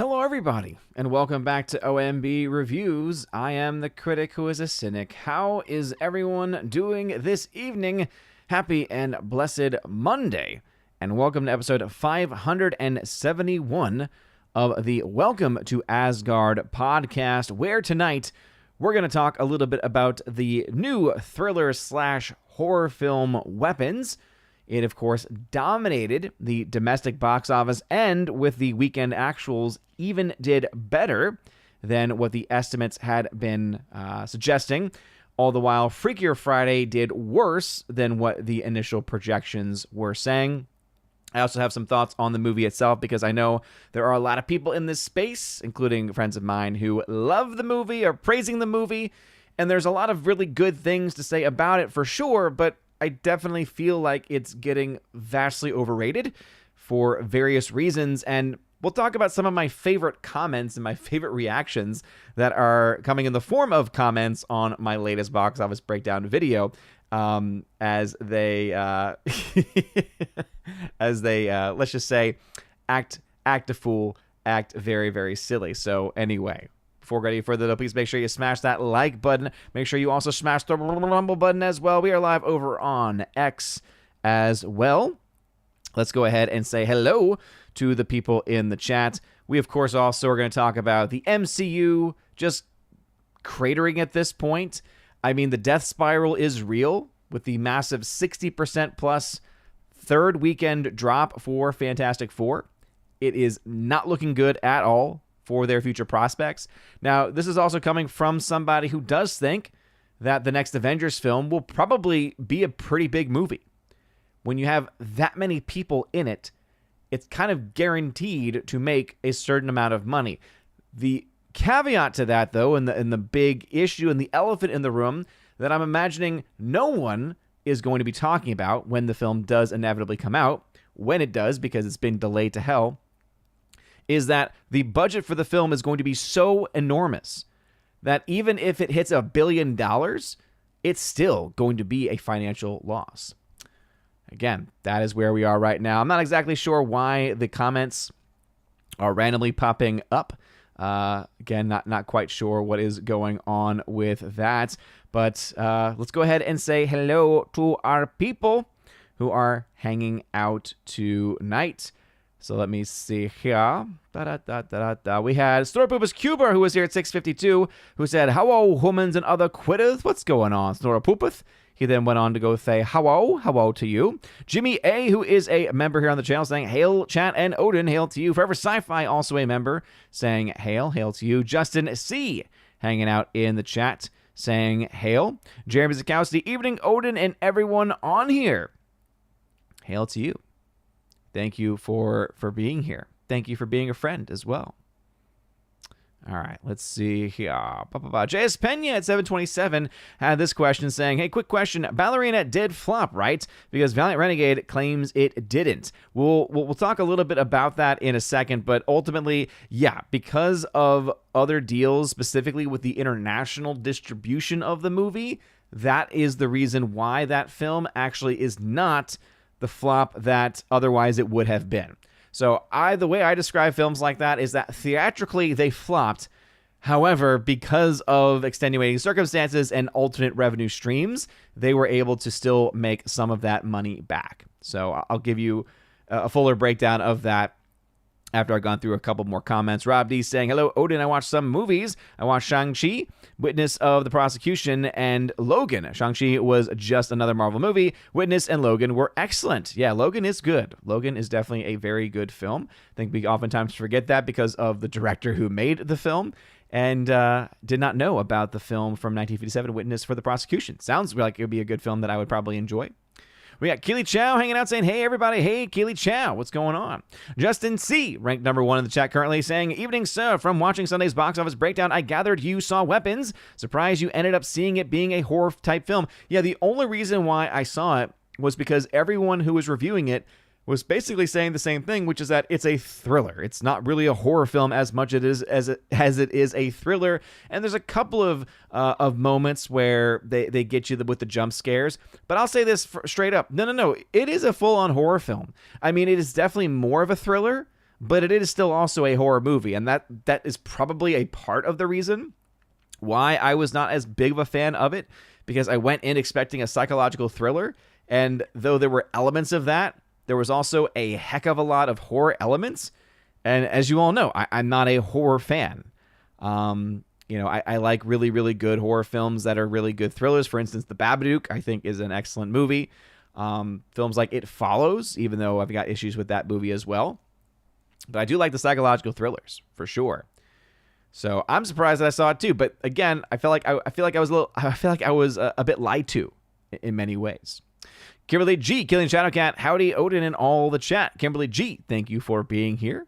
Hello, everybody, and welcome back to OMB Reviews. I am the critic who is a cynic. How is everyone doing this evening? Happy and blessed Monday, and welcome to episode 571 of the Welcome to Asgard podcast, where tonight we're going to talk a little bit about the new thriller/horror film Weapons. It, of course, dominated the domestic box office and with the weekend actuals even did better than what the estimates had been suggesting. All the while, Freakier Friday did worse than what the initial projections were saying. I also have some thoughts on the movie itself because I know there are a lot of people in this space, including friends of mine, who love the movie or praising the movie. And there's a lot of really good things to say about it for sure, but I definitely feel like it's getting vastly overrated for various reasons, and we'll talk about some of my favorite comments and my favorite reactions that are coming in the form of comments on my latest box office breakdown video, as they, let's just say, act a fool, act very, very silly. So anyway, before getting further though, please make sure you smash that like button. Make sure you also smash the rumble button as well. We are live over on X as well. Let's go ahead and say hello to the people in the chat. We, of course, also are going to talk about the MCU just cratering at this point. I mean, the death spiral is real with the massive 60% plus third weekend drop for Fantastic Four. It is not looking good at all for their future prospects. Now, this is also coming from somebody who does think that the next Avengers film will probably be a pretty big movie. When you have that many people in it, it's kind of guaranteed to make a certain amount of money. The caveat to that, though, and the big issue and the elephant in the room that I'm imagining no one is going to be talking about when the film does inevitably come out, when it does, because it's been delayed to hell, is that the budget for the film is going to be so enormous that even if it hits $1 billion, it's still going to be a financial loss. Again, that is where we are right now. I'm not exactly sure why the comments are randomly popping up. Again, not quite sure what is going on with that. But let's go ahead and say hello to our people who are hanging out tonight. So let me see here. We had Snorapoopas Cuber, who was here at 6:52, who said, "Hello, humans and other quitters. What's going on, Snorapoopas?" He then went on to go say, hello to you. Jimmy A., who is a member here on the channel, saying, hail, Chat and Odin, hail to you. Forever Sci-Fi, also a member, saying, hail to you. Justin C., hanging out in the chat, saying, hail. Jeremy Zakowski, evening, Odin, and everyone on here. Hail to you. Thank you for being here. Thank you for being a friend as well. All right, let's see here. JS Pena at 727 had this question saying, hey, quick question. Ballerina did flop, right? Because Valiant Renegade claims it didn't. We'll talk a little bit about that in a second, but ultimately, yeah, because of other deals, specifically with the international distribution of the movie, that is the reason why that film actually is not the flop that otherwise it would have been. So the way I describe films like that is that theatrically they flopped. However, because of extenuating circumstances and alternate revenue streams, they were able to still make some of that money back. So I'll give you a fuller breakdown of that after I've gone through a couple more comments. Rob D saying, hello, Odin, I watched some movies. I watched Shang-Chi, Witness of the Prosecution, and Logan. Shang-Chi was just another Marvel movie. Witness and Logan were excellent. Yeah, Logan is good. Logan is definitely a very good film. I think we oftentimes forget that because of the director who made the film and did not know about the film from 1957, Witness for the Prosecution. Sounds like it would be a good film that I would probably enjoy. We got Keely Chow hanging out saying, hey, everybody. Hey, Keely Chow. What's going on? Justin C., ranked number 1 in the chat currently, saying, evening, sir. From watching Sunday's box office breakdown, I gathered you saw Weapons. Surprised you ended up seeing it being a horror-type film. Yeah, the only reason why I saw it was because everyone who was reviewing it was basically saying the same thing, which is that it's a thriller. It's not really a horror film as much as it is a thriller. And there's a couple of moments where they get you with the jump scares. But I'll say this straight up. No. It is a full-on horror film. I mean, it is definitely more of a thriller, but it is still also a horror movie, and that is probably a part of the reason why I was not as big of a fan of it, because I went in expecting a psychological thriller, and though there were elements of that, there was also a heck of a lot of horror elements, and as you all know, I'm not a horror fan. I like really, really good horror films that are really good thrillers. For instance, The Babadook, I think, is an excellent movie. Films like It Follows, even though I've got issues with that movie as well. But I do like the psychological thrillers, for sure. So I'm surprised that I saw it too. But again, I feel like I was a bit lied to in many ways. Kimberly G, Killing Shadow Cat, howdy Odin and all the chat. Kimberly G, thank you for being here.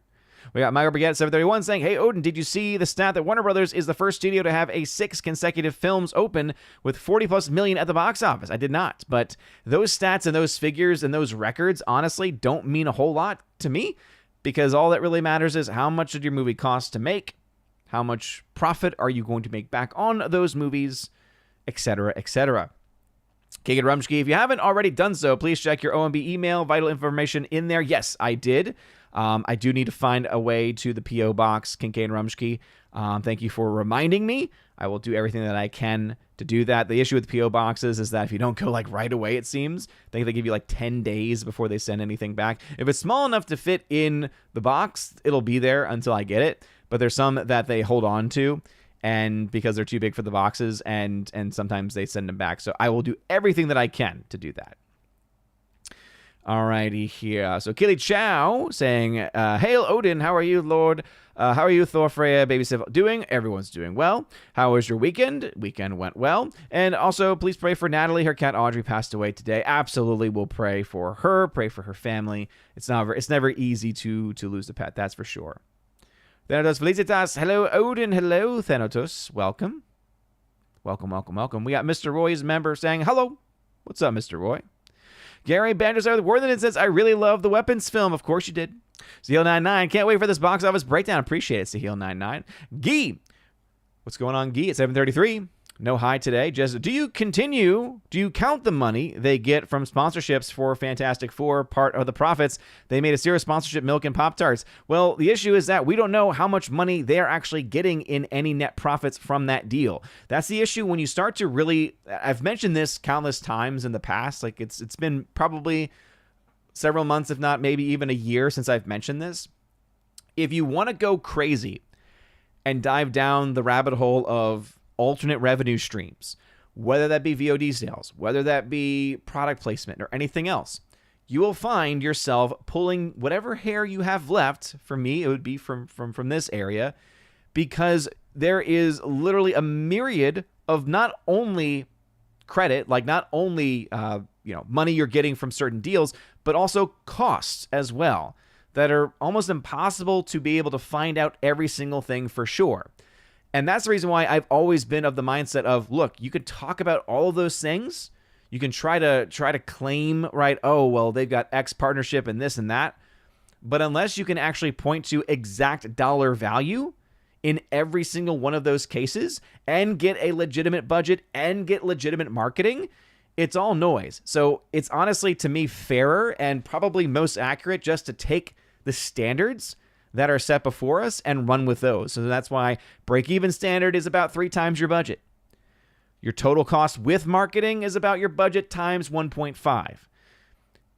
We got Michael Brigette 731 saying, hey Odin, did you see the stat that Warner Brothers is the first studio to have 6 consecutive films open with 40+ million at the box office? I did not, but those stats and those figures and those records honestly don't mean a whole lot to me, because all that really matters is how much did your movie cost to make, how much profit are you going to make back on those movies, etc., etc. Kagan Rumsky, if you haven't already done so, please check your OMB email, vital information in there. Yes, I did. I do need to find a way to the P.O. Box, Kincaid Rumsky. Thank you for reminding me. I will do everything that I can to do that. The issue with P.O. Boxes is that if you don't go right away, it seems, I think they give you 10 days before they send anything back. If it's small enough to fit in the box, it'll be there until I get it. But there's some that they hold on to, and because they're too big for the boxes, and sometimes they send them back. So I will do everything that I can to do that. Alrighty here. So Killy Chow saying, Hail Odin, how are you, Lord? How are you, Thor, Freya, Baby Sif doing? Everyone's doing well. How was your weekend? Weekend went well. And also, please pray for Natalie. Her cat Audrey passed away today. Absolutely, we'll pray for her, pray for her family. It's never easy to lose a pet, that's for sure. Thanatos Felicitas. Hello, Odin. Hello, Thanatos. Welcome. Welcome. We got Mr. Roy's member saying, hello. What's up, Mr. Roy? Gary Bandersar with Worthington says, I really love the Weapons film. Of course you did. Sahil99, can't wait for this box office breakdown. Appreciate it, Sahil99. Gee, what's going on, Gee? At 7:33. No hi today. Just, do you count the money they get from sponsorships for Fantastic Four, part of the profits? They made a serious sponsorship, milk and Pop-Tarts. Well, the issue is that we don't know how much money they're actually getting in any net profits from that deal. That's the issue when you start to really, I've mentioned this countless times in the past, it's been probably several months, if not maybe even a year since I've mentioned this. If you want to go crazy and dive down the rabbit hole of alternate revenue streams, whether that be VOD sales, whether that be product placement or anything else, you will find yourself pulling whatever hair you have left. For me, it would be from this area, because there is literally a myriad of not only credit, not only money you're getting from certain deals, but also costs as well that are almost impossible to be able to find out every single thing for sure. And that's the reason why I've always been of the mindset of, look, you could talk about all of those things. You can try to claim, right, oh, well, they've got X partnership and this and that. But unless you can actually point to exact dollar value in every single one of those cases and get a legitimate budget and get legitimate marketing, it's all noise. So it's honestly, to me, fairer and probably most accurate just to take the standards that are set before us and run with those. So that's why break-even standard is about 3 times your budget. Your total cost with marketing is about your budget times 1.5.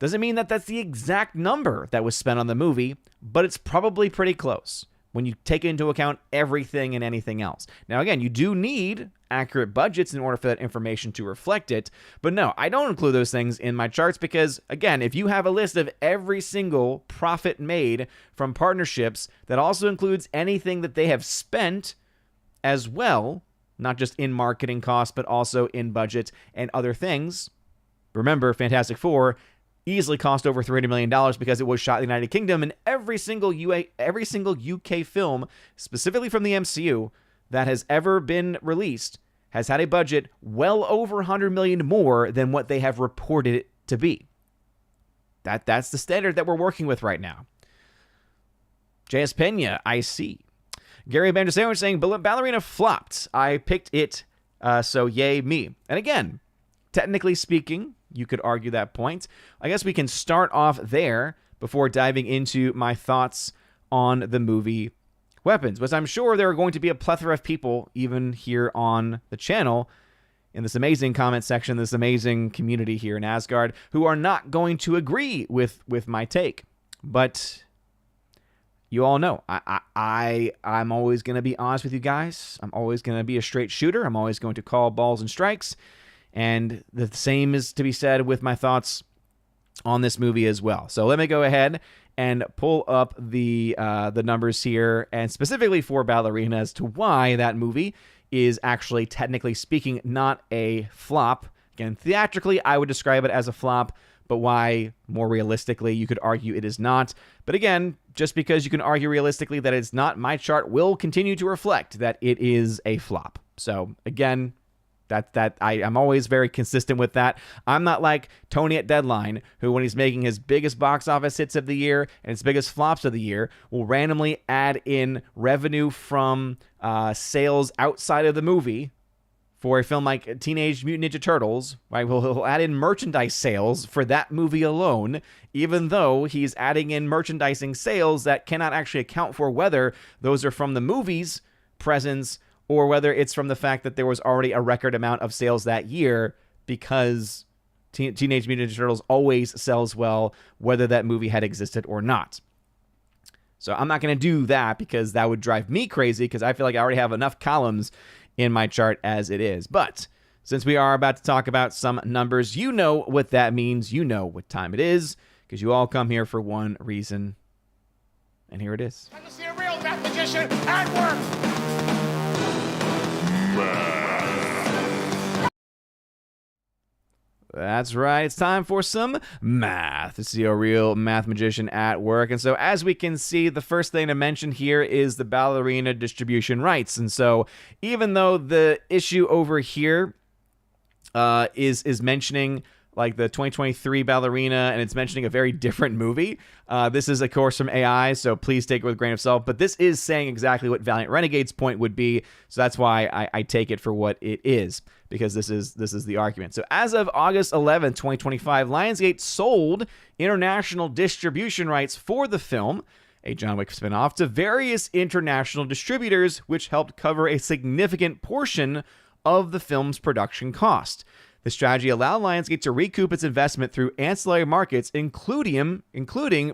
Doesn't mean that that's the exact number that was spent on the movie, but it's probably pretty close when you take into account everything and anything else. Now, again, you do need accurate budgets in order for that information to reflect it. But no, I don't include those things in my charts because, again, if you have a list of every single profit made from partnerships, that also includes anything that they have spent as well, not just in marketing costs, but also in budget and other things. Remember, Fantastic Four easily cost over $300 million because it was shot in the United Kingdom, and every single UK film, specifically from the MCU, that has ever been released has had a budget well over $100 million more than what they have reported it to be. That's the standard that we're working with right now. JS Pena, I see. Gary Bandersandwich saying, Ballerina flopped. I picked it, so yay me. And again, technically speaking, you could argue that point. I guess we can start off there before diving into my thoughts on the movie Weapons, which I'm sure there are going to be a plethora of people, even here on the channel, in this amazing comment section, this amazing community here in Asgard, who are not going to agree with my take. But you all know, I'm always going to be honest with you guys. I'm always going to be a straight shooter. I'm always going to call balls and strikes. And the same is to be said with my thoughts on this movie as well. So let me go ahead and pull up the numbers here, and specifically for Ballerina, as to why that movie is actually, technically speaking, not a flop. Again, theatrically, I would describe it as a flop, but why, more realistically, you could argue it is not. But again, just because you can argue realistically that it's not, my chart will continue to reflect that it is a flop. So again, I'm always very consistent with that. I'm not like Tony at Deadline, who when he's making his biggest box office hits of the year and his biggest flops of the year, will randomly add in revenue from sales outside of the movie. For a film like Teenage Mutant Ninja Turtles, right, he'll add in merchandise sales for that movie alone, even though he's adding in merchandising sales that cannot actually account for whether those are from the movie's presence or whether it's from the fact that there was already a record amount of sales that year, because Teenage Mutant Ninja Turtles always sells well, whether that movie had existed or not. So I'm not going to do that, because that would drive me crazy, because I feel like I already have enough columns in my chart as it is. But since we are about to talk about some numbers, you know what that means. You know what time it is, because you all come here for one reason. And here it is. Time to see a real math magician at work! That's right. It's time for some math to see a real math magician at work. And so as we can see, the first thing to mention here is the Ballerina distribution rights. And so even though the issue over here is mentioning like the 2023 Ballerina, and it's mentioning a very different movie. This is, of course, from AI, so please take it with a grain of salt. But this is saying exactly what Valiant Renegade's point would be, so that's why I take it for what it is, because this is the argument. So as of August 11th, 2025, Lionsgate sold international distribution rights for the film, a John Wick spinoff, to various international distributors, which helped cover a significant portion of the film's production cost. The strategy allowed Lionsgate to recoup its investment through ancillary markets, including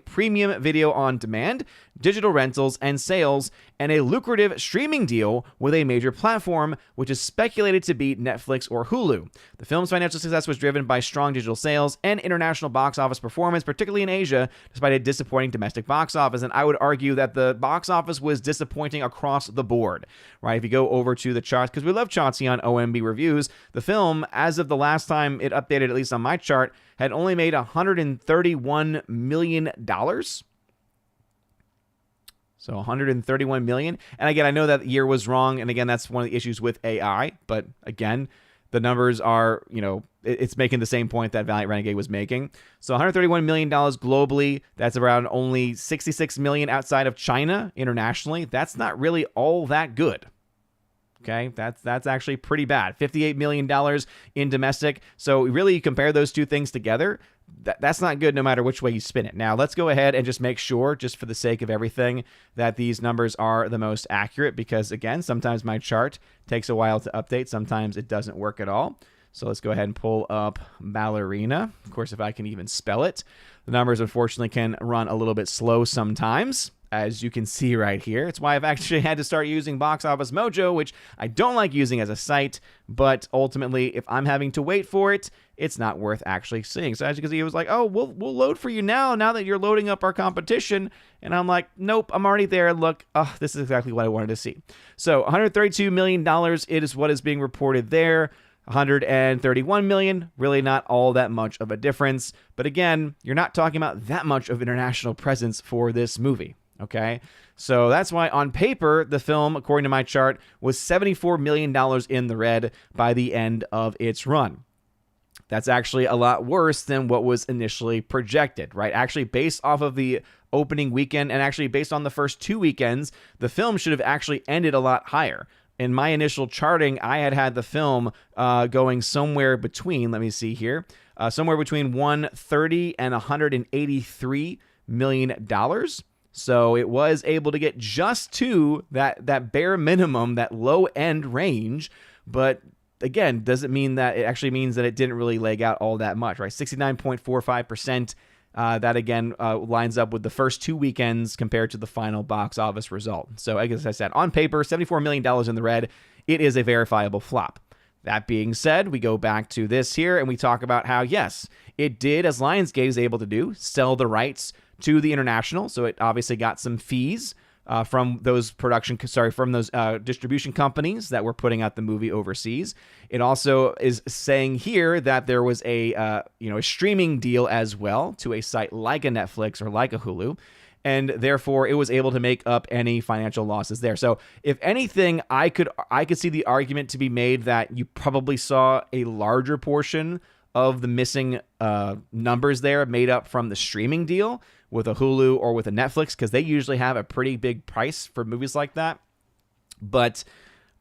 premium video on demand, digital rentals and sales, and a lucrative streaming deal with a major platform, which is speculated to be Netflix or Hulu. The film's financial success was driven by strong digital sales and international box office performance, particularly in Asia, despite a disappointing domestic box office. And I would argue that the box office was disappointing across the board, right? If you go over to the charts, because we love Chauncey on OMB Reviews, the film, as of the last time it updated, at least on my chart, had only made $131 million. So 131 million. And again, I know that year was wrong. And again, that's one of the issues with AI. But again, the numbers are, it's making the same point that Valiant Renegade was making. So $131 million globally. That's around only 66 million outside of China internationally. That's not really all that good. Okay, that's actually pretty bad. $58 million in domestic. So really, you compare those two things together, that's not good no matter which way you spin it. Now, let's go ahead and just make sure, just for the sake of everything, that these numbers are the most accurate, because, again, sometimes my chart takes a while to update. Sometimes it doesn't work at all. So let's go ahead and pull up Ballerina. Of course, if I can even spell it. The numbers, unfortunately, can run a little bit slow sometimes, as you can see right here. It's why I've actually had to start using Box Office Mojo, which I don't like using as a site, but ultimately, if I'm having to wait for it, it's not worth actually seeing. So as you can see, it was like, oh, we'll load for you now that you're loading up our competition. And I'm like, nope, I'm already there. Look, this is exactly what I wanted to see. So $132 million, it is what is being reported there. 131 million, really not all that much of a difference. But again, you're not talking about that much of international presence for this movie. Okay, so that's why on paper, the film, according to my chart, was $74 million in the red by the end of its run. That's actually a lot worse than what was initially projected, right? Actually, based off of the opening weekend and actually based on the first 2 weekends, the film should have actually ended a lot higher. In my initial charting, I had the film going somewhere between, let me see here, somewhere between $130 and $183 million. So it was able to get just to that bare minimum, that low end range. But again, doesn't mean that it actually means that it didn't really leg out all that much, right? 69.45%. That again lines up with the first 2 weekends compared to the final box office result. So as I said, on paper, $74 million in the red. It is a verifiable flop. That being said, we go back to this here and we talk about how, yes, it did, as Lionsgate is able to do, sell the rights to the international. So it obviously got some fees from those distribution companies that were putting out the movie overseas. It also is saying here that there was a streaming deal as well to a site like a Netflix or like a Hulu, and therefore it was able to make up any financial losses there. So if anything, I could see the argument to be made that you probably saw a larger portion of the missing numbers there made up from the streaming deal with a Hulu or with a Netflix, because they usually have a pretty big price for movies like that. But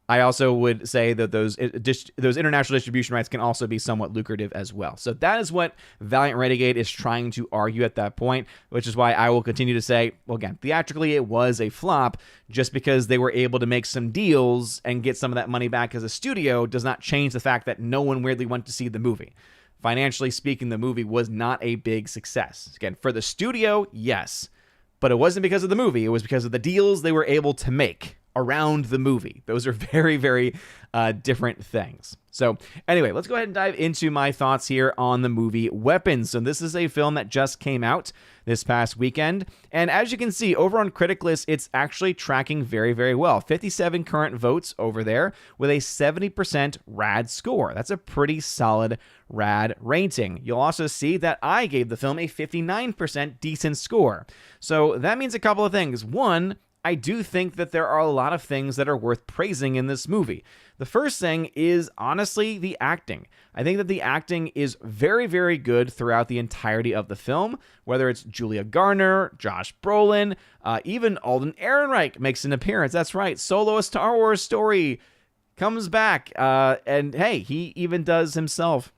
I also would say that those international distribution rights can also be somewhat lucrative as well. So that is what Valiant Renegade is trying to argue at that point, which is why I will continue to say, well, again, theatrically it was a flop. Just because they were able to make some deals and get some of that money back as a studio does not change the fact that no one weirdly went to see the movie. Financially speaking, the movie was not a big success. Again, for the studio, yes. But it wasn't because of the movie. It was because of the deals they were able to make around the movie. Those are very, very different things. So anyway, let's go ahead and dive into my thoughts here on the movie Weapons. So this is a film that just came out this past weekend. And as you can see, over on Critic List, it's actually tracking very, very well. 57 current votes over there with a 70% rad score. That's a pretty solid rad rating. You'll also see that I gave the film a 59% decent score. So that means a couple of things. One, I do think that there are a lot of things that are worth praising in this movie. The first thing is honestly the acting. I think that the acting is very, very good throughout the entirety of the film, whether it's Julia Garner, Josh Brolin, even Alden Ehrenreich makes an appearance. That's right, Solo: A Star Wars Story comes back, and hey, he even does himself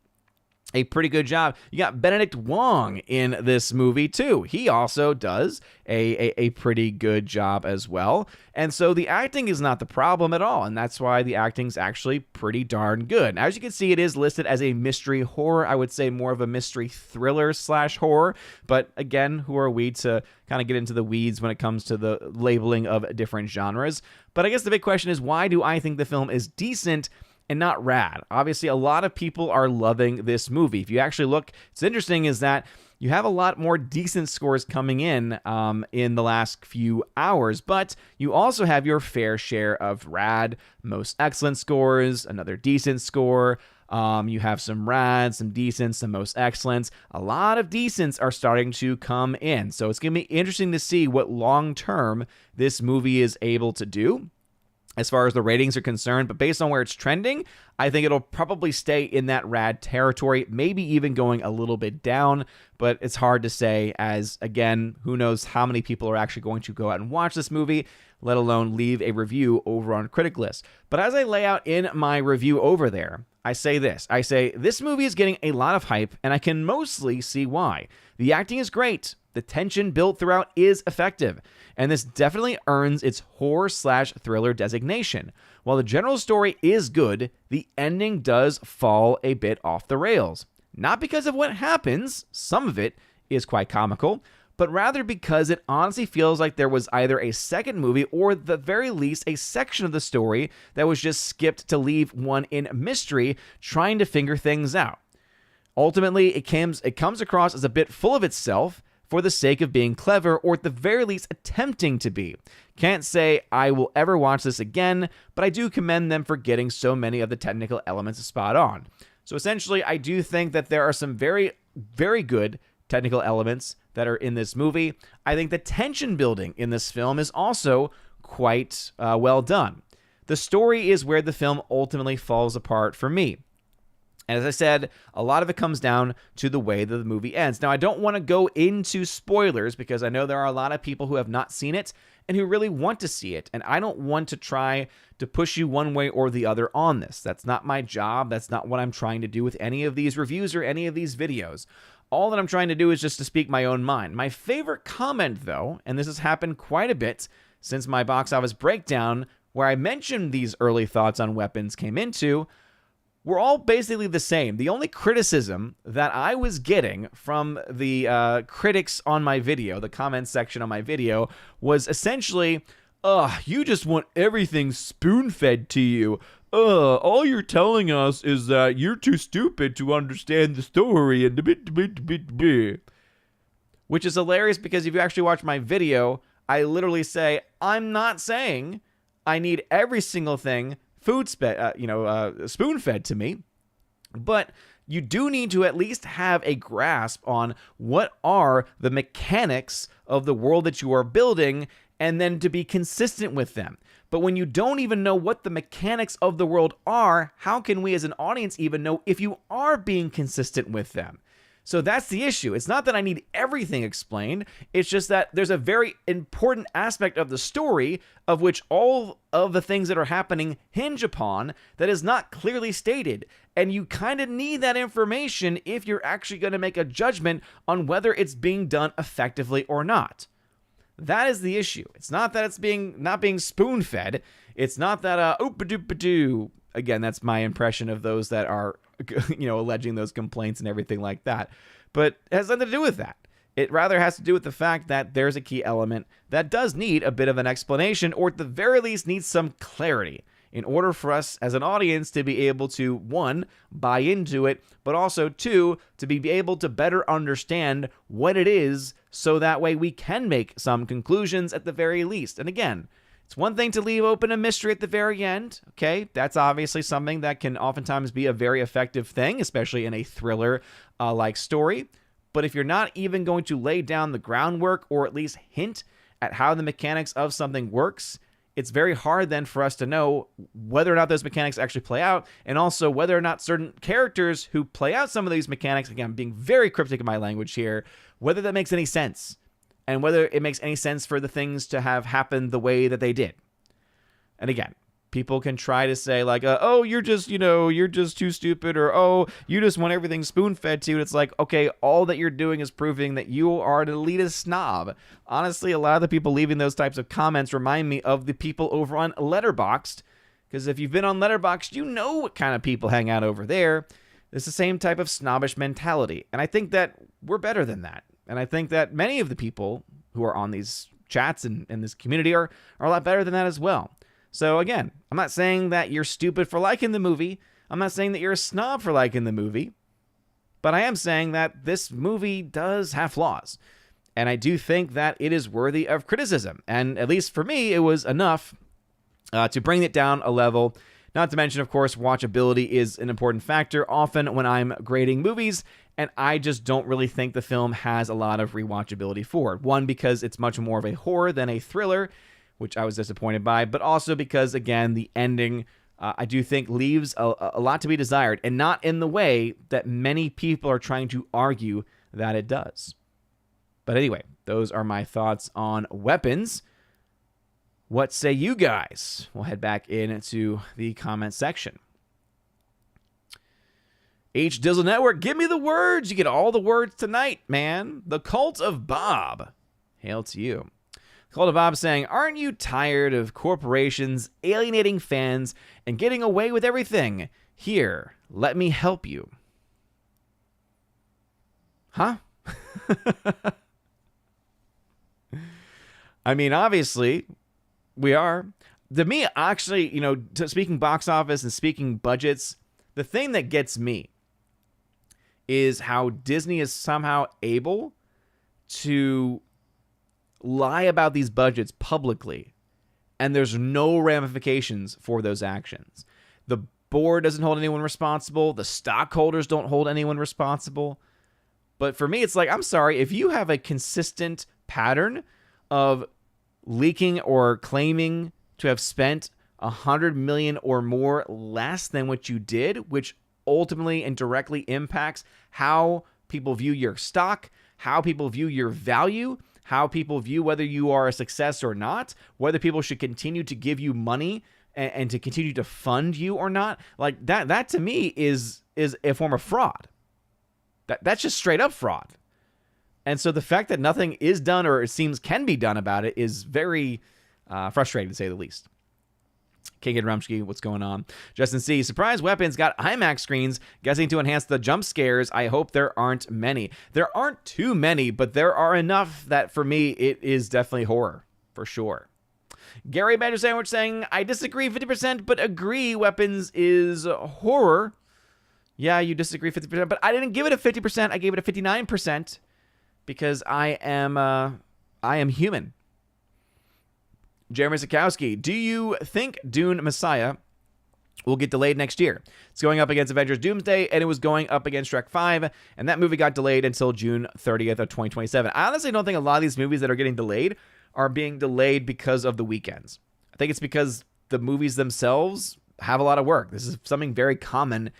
a pretty good job. You got Benedict Wong in this movie too. He also does a pretty good job as well. And so the acting is not the problem at all. And that's why the acting's actually pretty darn good. As you can see, it is listed as a mystery horror. I would say more of a mystery thriller / horror. But again, who are we to kind of get into the weeds when it comes to the labeling of different genres? But I guess the big question is, why do I think the film is decent and not rad? Obviously, a lot of people are loving this movie. If you actually look, it's interesting is that you have a lot more decent scores coming in the last few hours, but you also have your fair share of rad, most excellent scores, another decent score. You have some rad, some decent, some most excellents. A lot of decents are starting to come in. So it's going to be interesting to see what long-term this movie is able to do as far as the ratings are concerned. But based on where it's trending, I think it'll probably stay in that rad territory, maybe even going a little bit down. But it's hard to say, as again, who knows how many people are actually going to go out and watch this movie, let alone leave a review over on Critic List. But as I lay out in my review over there, I say this movie is getting a lot of hype, and I can mostly see why. The acting is great. The tension built throughout is effective, and this definitely earns its horror / thriller designation. While the general story is good, the ending does fall a bit off the rails. Not because of what happens, some of it is quite comical, but rather because it honestly feels like there was either a second movie or at the very least a section of the story that was just skipped to leave one in mystery trying to figure things out. Ultimately, it comes across as a bit full of itself for the sake of being clever, or at the very least attempting to be. Can't say I will ever watch this again, but I do commend them for getting so many of the technical elements spot on. So essentially, I do think that there are some very, very good technical elements that are in this movie. I think the tension building in this film is also quite well done. The story is where the film ultimately falls apart for me. And as I said, a lot of it comes down to the way that the movie ends. Now, I don't want to go into spoilers because I know there are a lot of people who have not seen it and who really want to see it. And I don't want to try to push you one way or the other on this. That's not my job. That's not what I'm trying to do with any of these reviews or any of these videos. All that I'm trying to do is just to speak my own mind. My favorite comment, though, and this has happened quite a bit since my box office breakdown, where I mentioned these early thoughts on Weapons came into, were all basically the same. The only criticism that I was getting from the critics on my video, the comments section on my video, was essentially, you just want everything spoon-fed to you. All you're telling us is that you're too stupid to understand the story and which is hilarious because if you actually watch my video, I literally say, I'm not saying I need every single thing spoon-fed to me, but you do need to at least have a grasp on what are the mechanics of the world that you are building and then to be consistent with them. But when you don't even know what the mechanics of the world are, how can we as an audience even know if you are being consistent with them? So that's the issue. It's not that I need everything explained. It's just that there's a very important aspect of the story of which all of the things that are happening hinge upon that is not clearly stated. And you kind of need that information if you're actually going to make a judgment on whether it's being done effectively or not. That is the issue. It's not that it's not being spoon-fed. It's not that, oop-a-doop-a-doo. Again, that's my impression of those that are, alleging those complaints and everything like that. But it has nothing to do with that. It rather has to do with the fact that there's a key element that does need a bit of an explanation, or at the very least needs some clarity in order for us as an audience to be able to, one, buy into it, but also, two, to be able to better understand what it is so that way we can make some conclusions at the very least. And again, it's one thing to leave open a mystery at the very end, okay? That's obviously something that can oftentimes be a very effective thing, especially in a thriller-like story. But if you're not even going to lay down the groundwork or at least hint at how the mechanics of something works, it's very hard then for us to know whether or not those mechanics actually play out, and also whether or not certain characters who play out some of these mechanics, again, I'm being very cryptic in my language here, whether that makes any sense, and whether it makes any sense for the things to have happened the way that they did. And again, people can try to say like, you're just too stupid, or, you just want everything spoon-fed to you. And it's like, okay, all that you're doing is proving that you are an elitist snob. Honestly, a lot of the people leaving those types of comments remind me of the people over on Letterboxd, because if you've been on Letterboxd, you know what kind of people hang out over there. It's the same type of snobbish mentality. And I think that we're better than that. And I think that many of the people who are on these chats and in this community are a lot better than that as well. So again, I'm not saying that you're stupid for liking the movie. I'm not saying that you're a snob for liking the movie. But I am saying that this movie does have flaws. And I do think that it is worthy of criticism. And at least for me, it was enough to bring it down a level. Not to mention, of course, watchability is an important factor often when I'm grading movies. And I just don't really think the film has a lot of rewatchability for it. One, because it's much more of a horror than a thriller, which I was disappointed by, but also because, again, the ending, I do think, leaves a lot to be desired, and not in the way that many people are trying to argue that it does. But anyway, those are my thoughts on Weapons. What say you guys? We'll head back into the comment section. H Dizzle Network, give me the words. You get all the words tonight, man. The Cult of Bob. Hail to you. Cult of Bob saying, aren't you tired of corporations alienating fans and getting away with everything? Here, let me help you. Huh? I mean, obviously, we are. To me, actually, speaking box office and speaking budgets, the thing that gets me is how Disney is somehow able to lie about these budgets publicly, and there's no ramifications for those actions. The board doesn't hold anyone responsible. The stockholders don't hold anyone responsible. But for me, it's like, I'm sorry, if you have a consistent pattern of leaking or claiming to have spent $100 million or more less than what you did, which ultimately and directly impacts how people view your stock, how people view your value, how people view whether you are a success or not, whether people should continue to give you money and to continue to fund you or not. Like that to me is a form of fraud. That's just straight up fraud. And so the fact that nothing is done, or it seems can be done about it, is very frustrating, to say the least. Kagan Rumsky, what's going on? Justin C. Surprise Weapons got IMAX screens, guessing to enhance the jump scares. I hope there aren't many. There aren't too many, but there are enough that for me, it is definitely horror, for sure. Gary Badger Sandwich saying, I disagree 50%, but agree Weapons is horror. Yeah, you disagree 50%, but I didn't give it a 50%. I gave it a 59% because I am human. Jeremy Sikowski, do you think Dune Messiah will get delayed next year? It's going up against Avengers Doomsday, and it was going up against Shrek 5, and that movie got delayed until June 30th of 2027. I honestly don't think a lot of these movies that are getting delayed are being delayed because of the weekends. I think it's because the movies themselves have a lot of work. This is something very common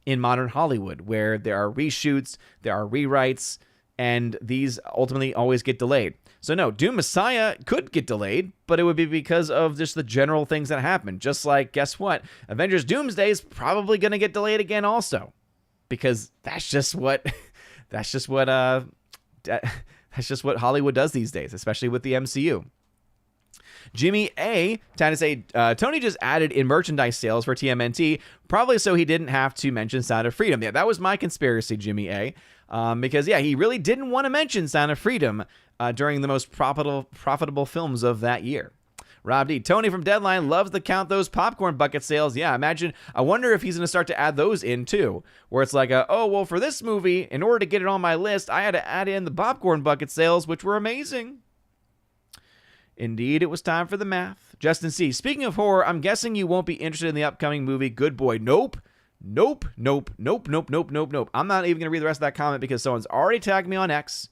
in modern Hollywood, where there are reshoots, there are rewrites, and these ultimately always get delayed. So no, Doom Messiah could get delayed, but it would be because of just the general things that happen. Just like, guess what? Avengers Doomsday is probably going to get delayed again also, because that's just what Hollywood does these days, especially with the MCU. Jimmy A. trying to say, Tony just added in merchandise sales for TMNT, probably so he didn't have to mention Sound of Freedom. Yeah, that was my conspiracy, Jimmy A. Because, yeah, he really didn't want to mention Sound of Freedom during the most profitable films of that year. Rob D. Tony from Deadline loves to count those popcorn bucket sales. Yeah, I wonder if he's going to start to add those in too, where it's like, for this movie, in order to get it on my list, I had to add in the popcorn bucket sales, which were amazing. Indeed, it was time for the math. Justin C. Speaking of horror, I'm guessing you won't be interested in the upcoming movie Good Boy. Nope. I'm not even going to read the rest of that comment because someone's already tagged me on X,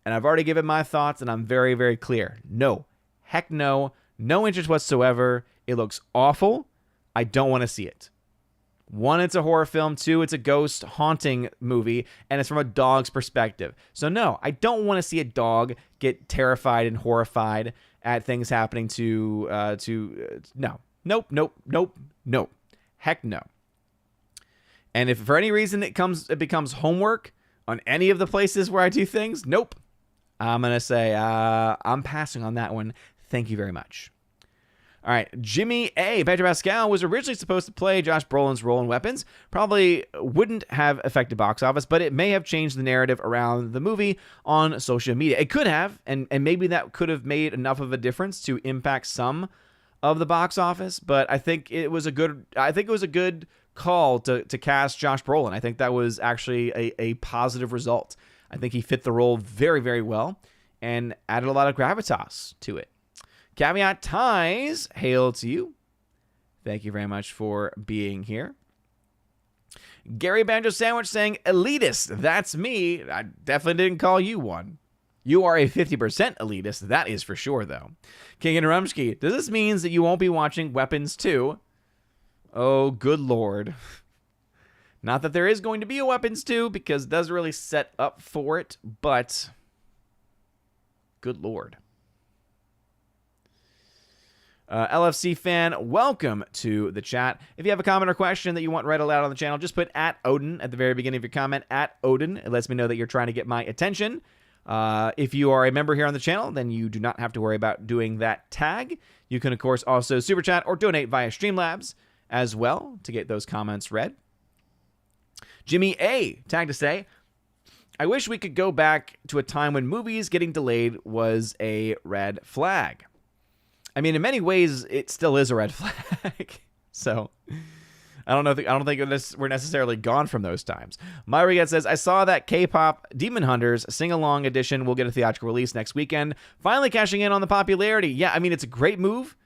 and I've already given my thoughts, and I'm very, very clear. No. Heck no. No interest whatsoever. It looks awful. I don't want to see it. 1, it's a horror film. 2, it's a ghost haunting movie, and it's from a dog's perspective. So no, I don't want to see a dog get terrified and horrified at things happening no. Nope. Heck no. And if for any reason it becomes homework on any of the places where I do things, nope. I'm going to say I'm passing on that one. Thank you very much. All right, Jimmy A. Pedro Pascal was originally supposed to play Josh Brolin's role in Weapons. Probably wouldn't have affected box office, but it may have changed the narrative around the movie on social media. It could have, and maybe that could have made enough of a difference to impact some of the box office. But I think it was a good call to cast Josh Brolin. I think that was actually a positive result. I think he fit the role very, very well and added a lot of gravitas to it. Caveat Ties, hail to you. Thank you very much for being here. Gary Banjo Sandwich saying, elitist, that's me. I definitely didn't call you one. You are a 50% elitist, that is for sure, though. King and Rumsky, does this mean that you won't be watching Weapons 2? Oh, good lord. Not that there is going to be a Weapons 2, because it doesn't really set up for it, but good lord. LFC fan, welcome to the chat. If you have a comment or question that you want read aloud on the channel, just put @Odin at the very beginning of your comment. @Odin. It lets me know that you're trying to get my attention. If you are a member here on the channel, then you do not have to worry about doing that tag. You can, of course, also super chat or donate via Streamlabs as well to get those comments read. Jimmy A. tagged to say, I wish we could go back to a time when movies getting delayed was a red flag. I mean, in many ways, it still is a red flag. So, I don't think we're necessarily gone from those times. Myrigat says, I saw that K-pop Demon Hunters sing-along edition will get a theatrical release next weekend, finally cashing in on the popularity. Yeah, I mean, it's a great move.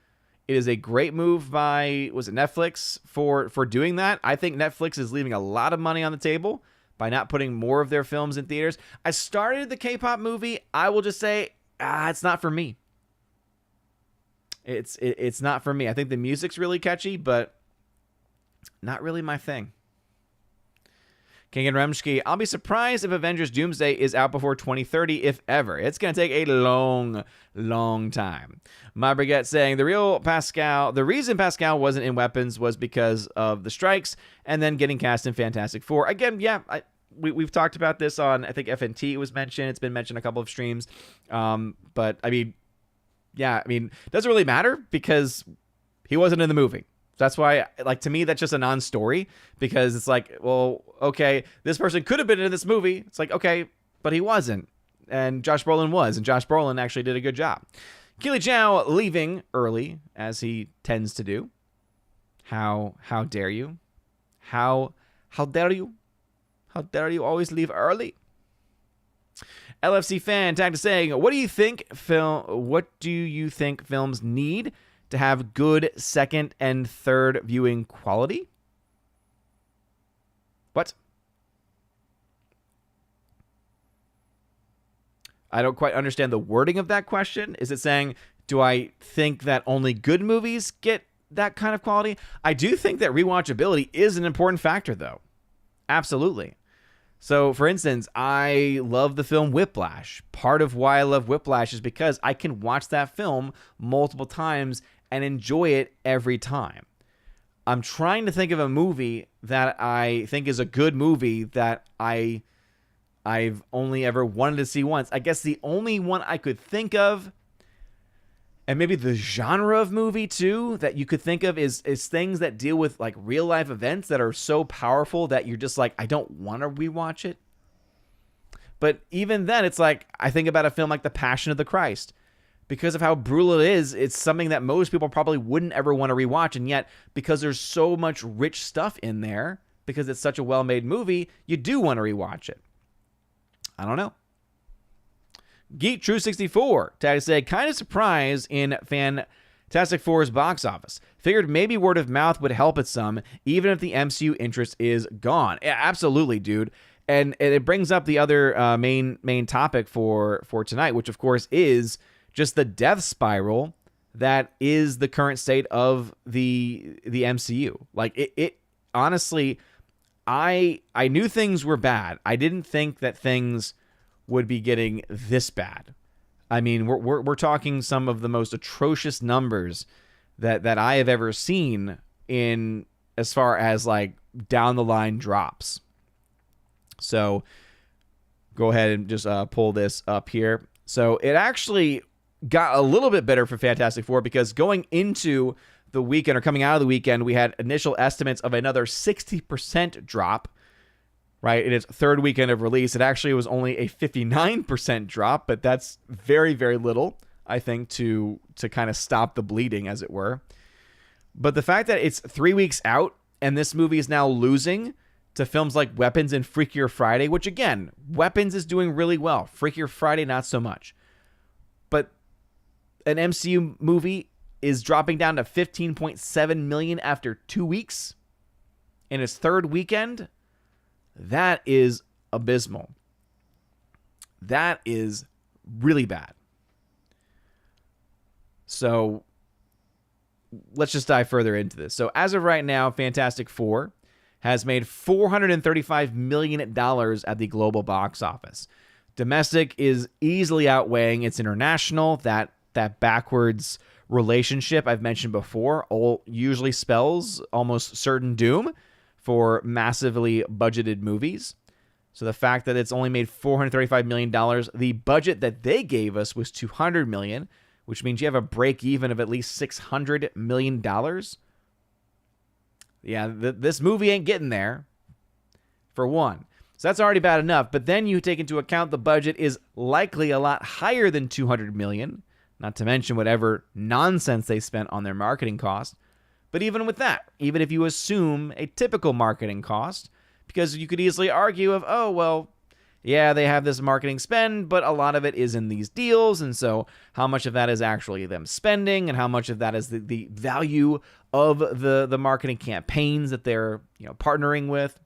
It is a great move by, was it Netflix, for doing that. I think Netflix is leaving a lot of money on the table by not putting more of their films in theaters. I started the K-pop movie. I will just say, it's not for me. It's not for me. I think the music's really catchy, but not really my thing. King and Remsky, I'll be surprised if Avengers Doomsday is out before 2030, if ever. It's going to take a long, long time. My Brigette saying, the reason Pascal wasn't in Weapons was because of the strikes and then getting cast in Fantastic Four. Again, yeah, we've talked about this on, I think FNT was mentioned. It's been mentioned a couple of streams. But I mean, yeah, I mean, it doesn't really matter because he wasn't in the movie. That's why, like, to me, that's just a non-story, because it's like, well, okay, this person could have been in this movie. It's like, okay, but he wasn't. And Josh Brolin was, and Josh Brolin actually did a good job. Keely Chow leaving early, as he tends to do. How dare you? How dare you? How dare you always leave early? LFC fan tagged to saying, what do you think films need to have good second and third viewing quality? What? I don't quite understand the wording of that question. Is it saying, do I think that only good movies get that kind of quality? I do think that rewatchability is an important factor, though. Absolutely. So, for instance, I love the film Whiplash. Part of why I love Whiplash is because I can watch that film multiple times and enjoy it every time. I'm trying to think of a movie that I think is a good movie that I've only ever wanted to see once. I guess the only one I could think of, and maybe the genre of movie too, that you could think of is things that deal with like real life events that are so powerful that you're just like, I don't want to rewatch it. But even then, it's like, I think about a film like The Passion of the Christ. Because of how brutal it is, it's something that most people probably wouldn't ever want to rewatch. And yet, because there's so much rich stuff in there, because it's such a well-made movie, you do want to rewatch it. I don't know. Geek True 64 tag to say, kind of surprised in Fantastic Four's box office. Figured maybe word of mouth would help it some, even if the MCU interest is gone. Yeah, absolutely, dude. And it brings up the other main topic for tonight, which of course is just the death spiral that is the current state of the MCU. Like it honestly, I knew things were bad. I didn't think that things would be getting this bad. I mean, we're talking some of the most atrocious numbers that I have ever seen in as far as like down the line drops. So go ahead and just pull this up here. So it actually got a little bit better for Fantastic Four, because going into the weekend or coming out of the weekend, we had initial estimates of another 60% drop, right? In its third weekend of release. It actually was only a 59% drop, but that's very, very little, I think, to kind of stop the bleeding, as it were. But the fact that it's 3 weeks out and this movie is now losing to films like Weapons and Freakier Friday, which again, Weapons is doing really well. Freakier Friday, not so much. But an MCU movie is dropping down to 15.7 million after 2 weeks in its third weekend. That is abysmal. That is really bad. So let's just dive further into this. So as of right now, Fantastic Four has made $435 million at the global box office. Domestic is easily outweighing its international. That backwards relationship I've mentioned before usually spells almost certain doom for massively budgeted movies. So the fact that it's only made $435 million, the budget that they gave us was $200 million, which means you have a break even of at least $600 million. Yeah, this movie ain't getting there, for one. So that's already bad enough. But then you take into account the budget is likely a lot higher than $200 million, not to mention whatever nonsense they spent on their marketing cost. But even with that, even if you assume a typical marketing cost, because you could easily argue of, oh, well, yeah, they have this marketing spend, but a lot of it is in these deals, and so how much of that is actually them spending, and how much of that is the value of the marketing campaigns that they're partnering with.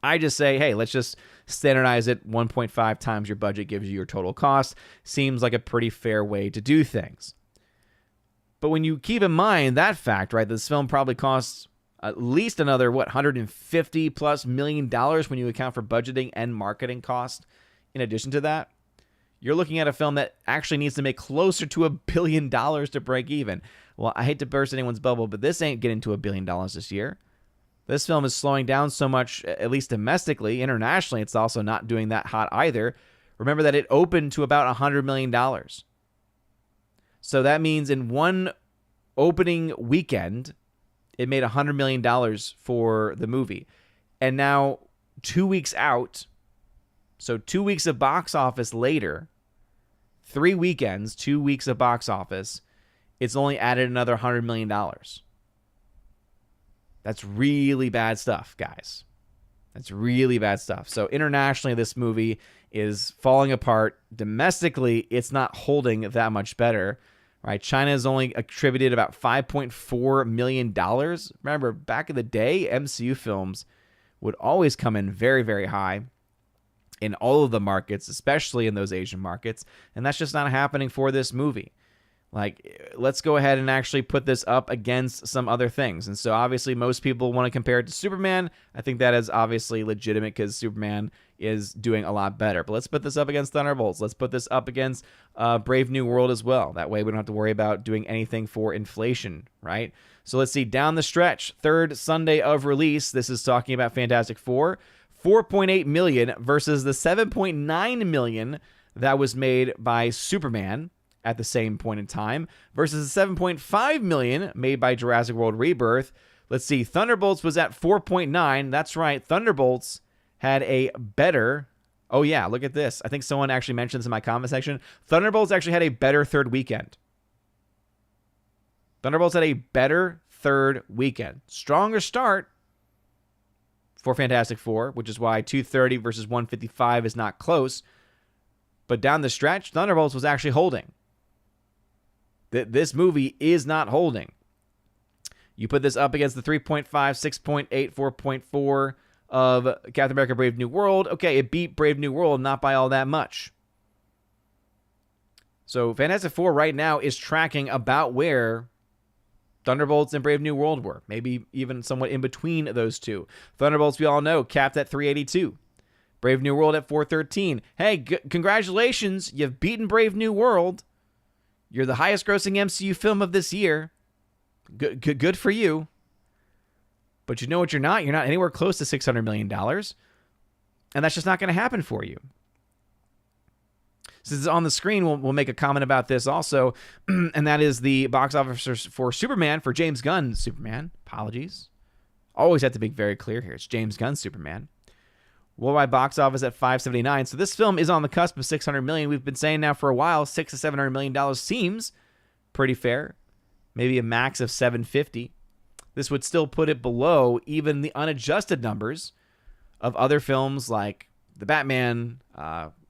I just say, hey, let's just standardize it. 1.5 times your budget gives you your total cost. Seems like a pretty fair way to do things. But when you keep in mind that fact, right, this film probably costs at least another, $150+ million when you account for budgeting and marketing costs. In addition to that, you're looking at a film that actually needs to make closer to $1 billion to break even. Well, I hate to burst anyone's bubble, but this ain't getting to $1 billion this year. This film is slowing down so much, at least domestically. Internationally, it's also not doing that hot either. Remember that it opened to about $100 million. So that means in one opening weekend, it made $100 million for the movie. And now 2 weeks out, so 2 weeks of box office later, 3 weekends, 2 weeks of box office, it's only added another $100 million. That's really bad stuff, guys. That's really bad stuff. So internationally, this movie is falling apart. Domestically, it's not holding that much better. Right? China has only attributed about $5.4 million. Remember, back in the day, MCU films would always come in very, very high in all of the markets, especially in those Asian markets. And that's just not happening for this movie. Like, let's go ahead and actually put this up against some other things. And so obviously most people want to compare it to Superman. I think that is obviously legitimate because Superman is doing a lot better. But let's put this up against Thunderbolts. Let's put this up against Brave New World as well. That way we don't have to worry about doing anything for inflation, right? So let's see, down the stretch, third Sunday of release. This is talking about Fantastic Four. 4.8 million versus the 7.9 million that was made by Superman at the same point in time versus the 7.5 million made by Jurassic World Rebirth. Let's see, Thunderbolts was at 4.9. That's right, Thunderbolts had a better, oh yeah, look at this. I think someone actually mentioned this in my comment section. Thunderbolts actually had a better third weekend. Thunderbolts had a better third weekend. Stronger start for Fantastic Four, which is why 230 versus 155 is not close. But down the stretch, Thunderbolts was actually holding. This movie is not holding. You put this up against the 3.5, 6.8, 4.4 of Captain America Brave New World. Okay, it beat Brave New World, not by all that much. So Fantastic Four right now is tracking about where Thunderbolts and Brave New World were. Maybe even somewhat in between those two. Thunderbolts, we all know, capped at 382. Brave New World at 413. Hey, congratulations. You've beaten Brave New World. You're the highest grossing MCU film of this year. Good for you. But you know what you're not? You're not anywhere close to $600 million. And that's just not going to happen for you. Since it's on the screen, we'll make a comment about this also. And that is the box office for Superman, for James Gunn's Superman. Apologies. Always have to be very clear here. It's James Gunn's Superman. Worldwide box office at 579. So this film is on the cusp of 600 million. We've been saying now for a while, $600 to $700 million seems pretty fair. Maybe a max of 750. This would still put it below even the unadjusted numbers of other films like The Batman.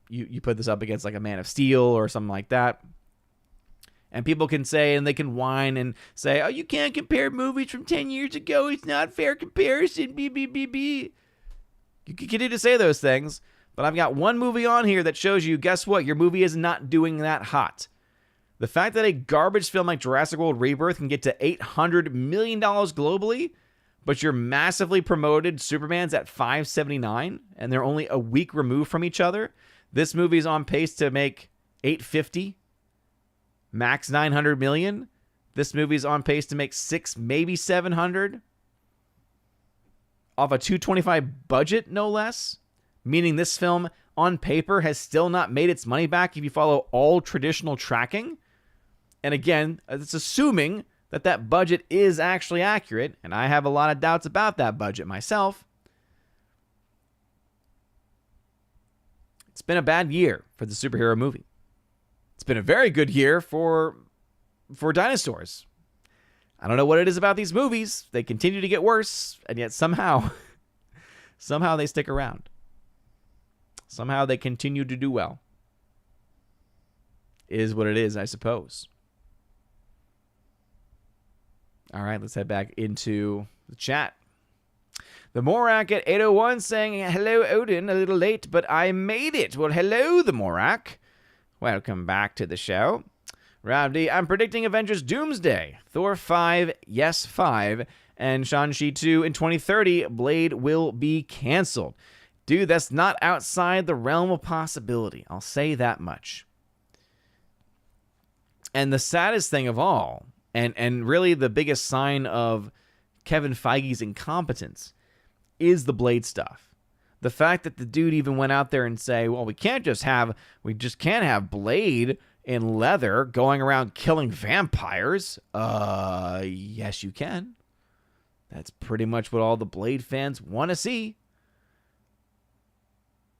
You put this up against like a Man of Steel or something like that. And people can say, and they can whine and say, oh, you can't compare movies from 10 years ago. It's not fair comparison. B. You continue to say those things, but I've got one movie on here that shows you, guess what? Your movie is not doing that hot. The fact that a garbage film like Jurassic World Rebirth can get to $800 million globally, but your massively promoted Superman's at 579, and they're only a week removed from each other. This movie's on pace to make 850, max 900 million. This movie's on pace to make 6, maybe 700. Off a 225 budget, no less, meaning this film on paper has still not made its money back if you follow all traditional tracking. And again, it's assuming that that budget is actually accurate, and I have a lot of doubts about that budget myself. It's been a bad year for the superhero movie. It's been a very good year for dinosaurs. I don't know what it is about these movies. They continue to get worse, and yet somehow they stick around. Somehow they continue to do well. Is what it is, I suppose. All right, let's head back into the chat. The Morak at 801 saying, hello, Odin, a little late, but I made it. Well, hello, the Morak. Welcome back to the show. Rowdy, I'm predicting Avengers Doomsday. Thor 5, yes, 5. And Shang-Chi 2 in 2030, Blade will be canceled. Dude, that's not outside the realm of possibility. I'll say that much. And the saddest thing of all, and really the biggest sign of Kevin Feige's incompetence is the Blade stuff. The fact that the dude even went out there and say, well, we just can't have Blade in leather going around killing vampires. Yes, you can. That's pretty much what all the Blade fans want to see.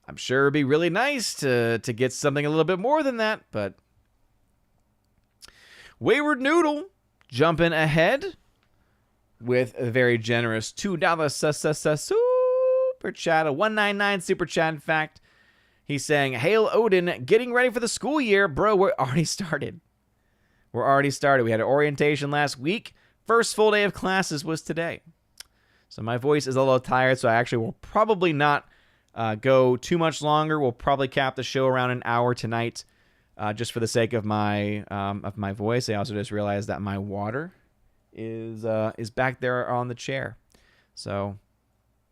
I'm sure it'd be really nice to get something a little bit more than that, but Wayward Noodle jumping ahead with a very generous $2 super chat, a 199 super chat. In fact, he's saying, "Hail Odin, getting ready for the school year, bro. We're already started. We had an orientation last week. First full day of classes was today. So my voice is a little tired, so I actually will probably not go too much longer. We'll probably cap the show around an hour tonight, just for the sake of my voice. I also just realized that my water is back there on the chair, so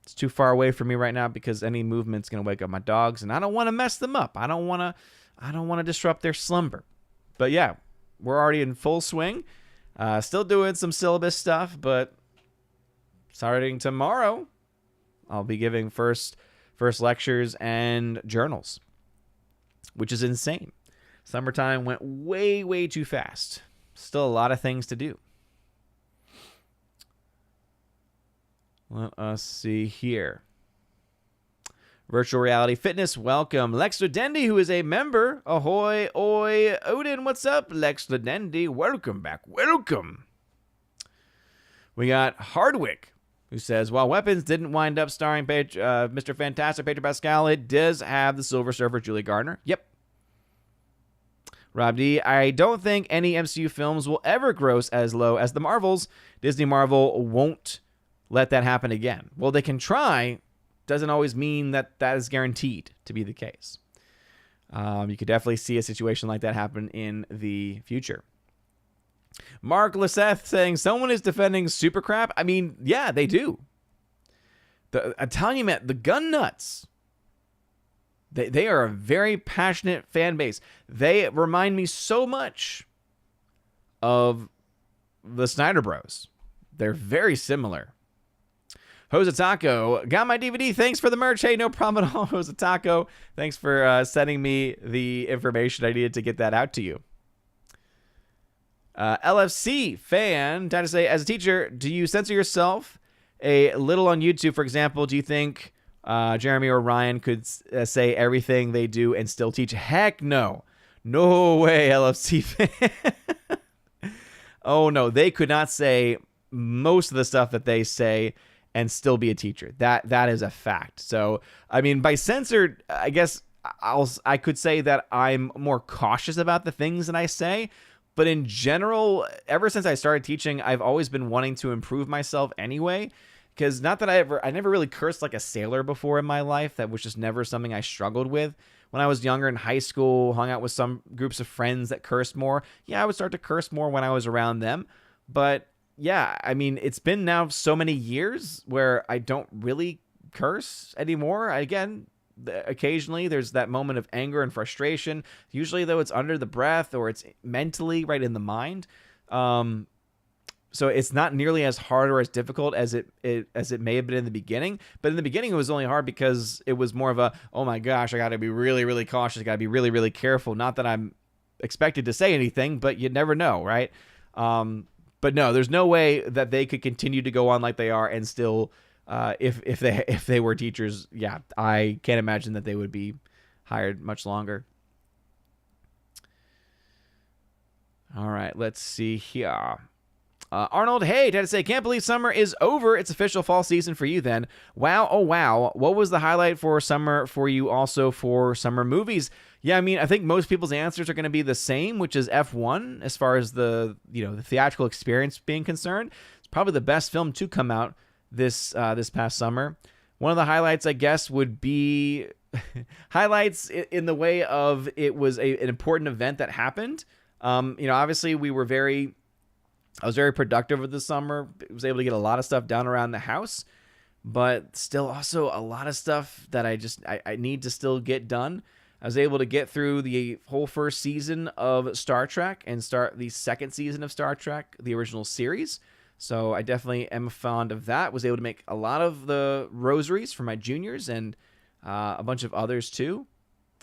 it's too far away from me right now because any movement's gonna wake up my dogs, and I don't want to mess them up. I don't want to disrupt their slumber. But yeah, we're already in full swing. Still doing some syllabus stuff, but starting tomorrow, I'll be giving first lectures and journals, which is insane. Summertime went way, way too fast. Still a lot of things to do. Let us see here. Virtual Reality Fitness, welcome. Lex Ledendi, who is a member. Ahoy, oi, Odin, what's up? Lex Ledendi, welcome back. Welcome. We got Hardwick, who says, while Weapons didn't wind up starring Mr. Fantastic, Pedro Pascal, it does have the Silver Surfer, Julie Gardner. Yep. Rob D, I don't think any MCU films will ever gross as low as the Marvels. Disney Marvel won't let that happen again. Well, they can try. Doesn't always mean that is guaranteed to be the case. You could definitely see a situation like that happen in the future. Mark Lisseth saying someone is defending Supercrap. I mean, yeah, they do. I'm telling you, man, the gun nuts. They are a very passionate fan base. They remind me so much of the Snyder Bros. They're very similar. Jose Taco, got my DVD. Thanks for the merch. Hey, no problem at all, Jose Taco. Thanks for sending me the information I needed to get that out to you. LFC fan, time to say, as a teacher, do you censor yourself a little on YouTube? For example, do you think Jeremy or Ryan could say everything they do and still teach? Heck no. No way, LFC fan. Oh, no. They could not say most of the stuff that they say and still be a teacher. That is a fact. So, I mean, by censored, I guess I could say that I'm more cautious about the things that I say. But in general, ever since I started teaching, I've always been wanting to improve myself anyway. Because not that I never really cursed like a sailor before in my life. That was just never something I struggled with. When I was younger in high school, hung out with some groups of friends that cursed more. Yeah, I would start to curse more when I was around them. But yeah, I mean, it's been now so many years where I don't really curse anymore. Occasionally there's that moment of anger and frustration. Usually, though, it's under the breath or it's mentally right in the mind. So it's not nearly as hard or as difficult as it may have been in the beginning. But in the beginning, it was only hard because it was more of a, oh my gosh, I got to be really, really cautious. I got to be really, really careful. Not that I'm expected to say anything, but you never know, right? But no, there's no way that they could continue to go on like they are and still, if they were teachers, yeah, I can't imagine that they would be hired much longer. All right, let's see here. Arnold, hey, did I say, can't believe summer is over. It's official fall season for you then. Wow, oh wow. What was the highlight for summer for you also for summer movies? Yeah, I mean, I think most people's answers are going to be the same, which is F1 as far as the theatrical experience being concerned. It's probably the best film to come out this past summer. One of the highlights, I guess, would be highlights in the way of it was an important event that happened. Obviously I was very productive with the summer. I was able to get a lot of stuff done around the house, but still also a lot of stuff that I need to still get done. I was able to get through the whole first season of Star Trek and start the second season of Star Trek, the original series. So I definitely am fond of that. Was able to make a lot of the rosaries for my juniors and a bunch of others too.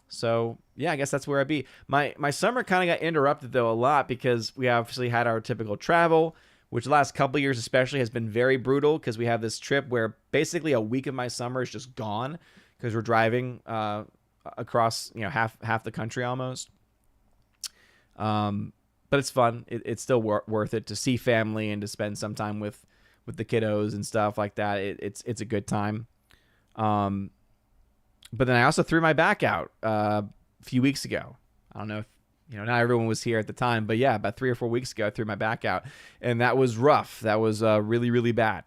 So yeah, I guess that's where I'd be. My summer kind of got interrupted though a lot because we obviously had our typical travel, which the last couple of years especially has been very brutal because we have this trip where basically a week of my summer is just gone because we're driving across half the country almost. But it's fun. It's still worth it to see family and to spend some time with the kiddos and stuff like that. It's a good time. But then I also threw my back out a few weeks ago. I don't know if, not everyone was here at the time, but yeah, about 3 or 4 weeks ago, I threw my back out, and that was rough. That was really, really bad.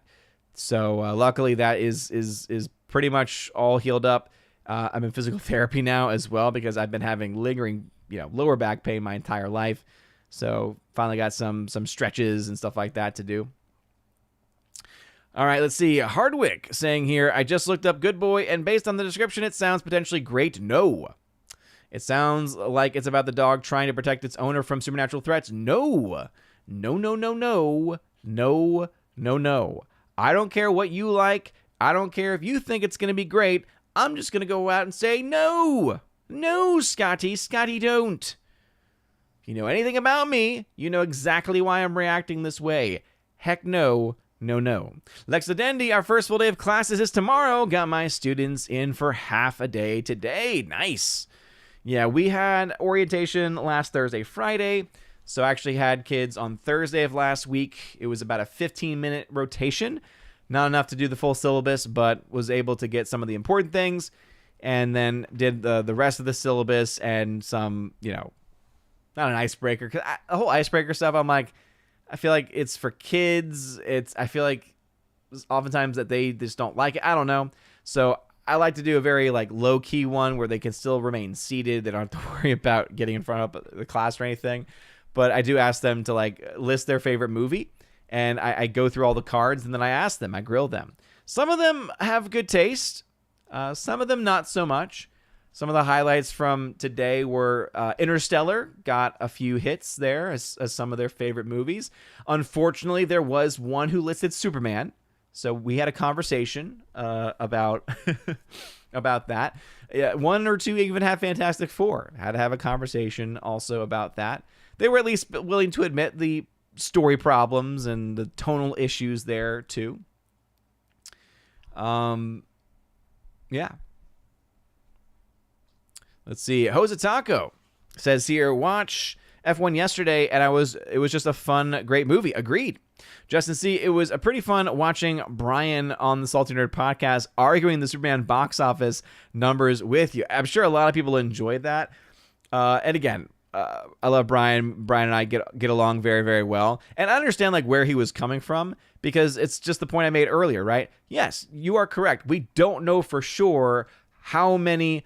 So luckily that is pretty much all healed up. I'm in physical therapy now as well because I've been having lingering, lower back pain my entire life. So finally got some stretches and stuff like that to do. All right, let's see. Hardwick saying here, I just looked up Good Boy, and based on the description, it sounds potentially great. No. It sounds like it's about the dog trying to protect its owner from supernatural threats. No. No, no, no, no. No, no, no. I don't care what you like. I don't care if you think it's going to be great. I'm just going to go out and say no. No, Scotty. Scotty, don't. If you know anything about me, you know exactly why I'm reacting this way. Heck no. No, no. Lexa Dendy, our first full day of classes is tomorrow. Got my students in for half a day today. Nice. Yeah, we had orientation last Thursday, Friday. So I actually had kids on Thursday of last week. It was about a 15-minute rotation. Not enough to do the full syllabus, but was able to get some of the important things. And then did the rest of the syllabus and some, not an icebreaker. 'Cause the whole icebreaker stuff, I'm like, I feel like it's for kids. I feel like oftentimes that they just don't like it. I don't know. So I like to do a very low key one where they can still remain seated. They don't have to worry about getting in front of the class or anything. But I do ask them to list their favorite movie, and I go through all the cards and then I ask them. I grill them. Some of them have good taste. Some of them not so much. Some of the highlights from today were Interstellar got a few hits there as some of their favorite movies. Unfortunately, there was one who listed Superman. So we had a conversation about about that. Yeah, one or two even had Fantastic Four. Had to have a conversation also about that. They were at least willing to admit the story problems and the tonal issues there too. Yeah. Let's see. Hosatako says here, watch F1 yesterday, and it was just a fun, great movie. Agreed. Justin C., it was a pretty fun watching Brian on the Salty Nerd podcast arguing the Superman box office numbers with you. I'm sure a lot of people enjoyed that. And again, I love Brian. Brian and I get along very, very well. And I understand where he was coming from because it's just the point I made earlier, right? Yes, you are correct. We don't know for sure how many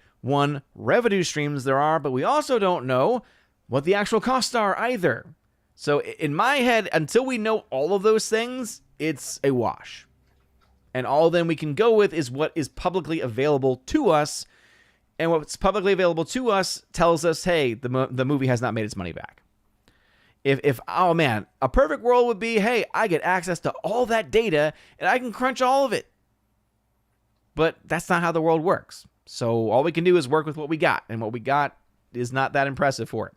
revenue streams there are, but we also don't know what the actual costs are either. So in my head, until we know all of those things, it's a wash. And all then we can go with is what is publicly available to us. And what's publicly available to us tells us, hey, the movie has not made its money back. If oh man, a perfect world would be, hey, I get access to all that data and I can crunch all of it. But that's not how the world works. So all we can do is work with what we got, and what we got is not that impressive for it.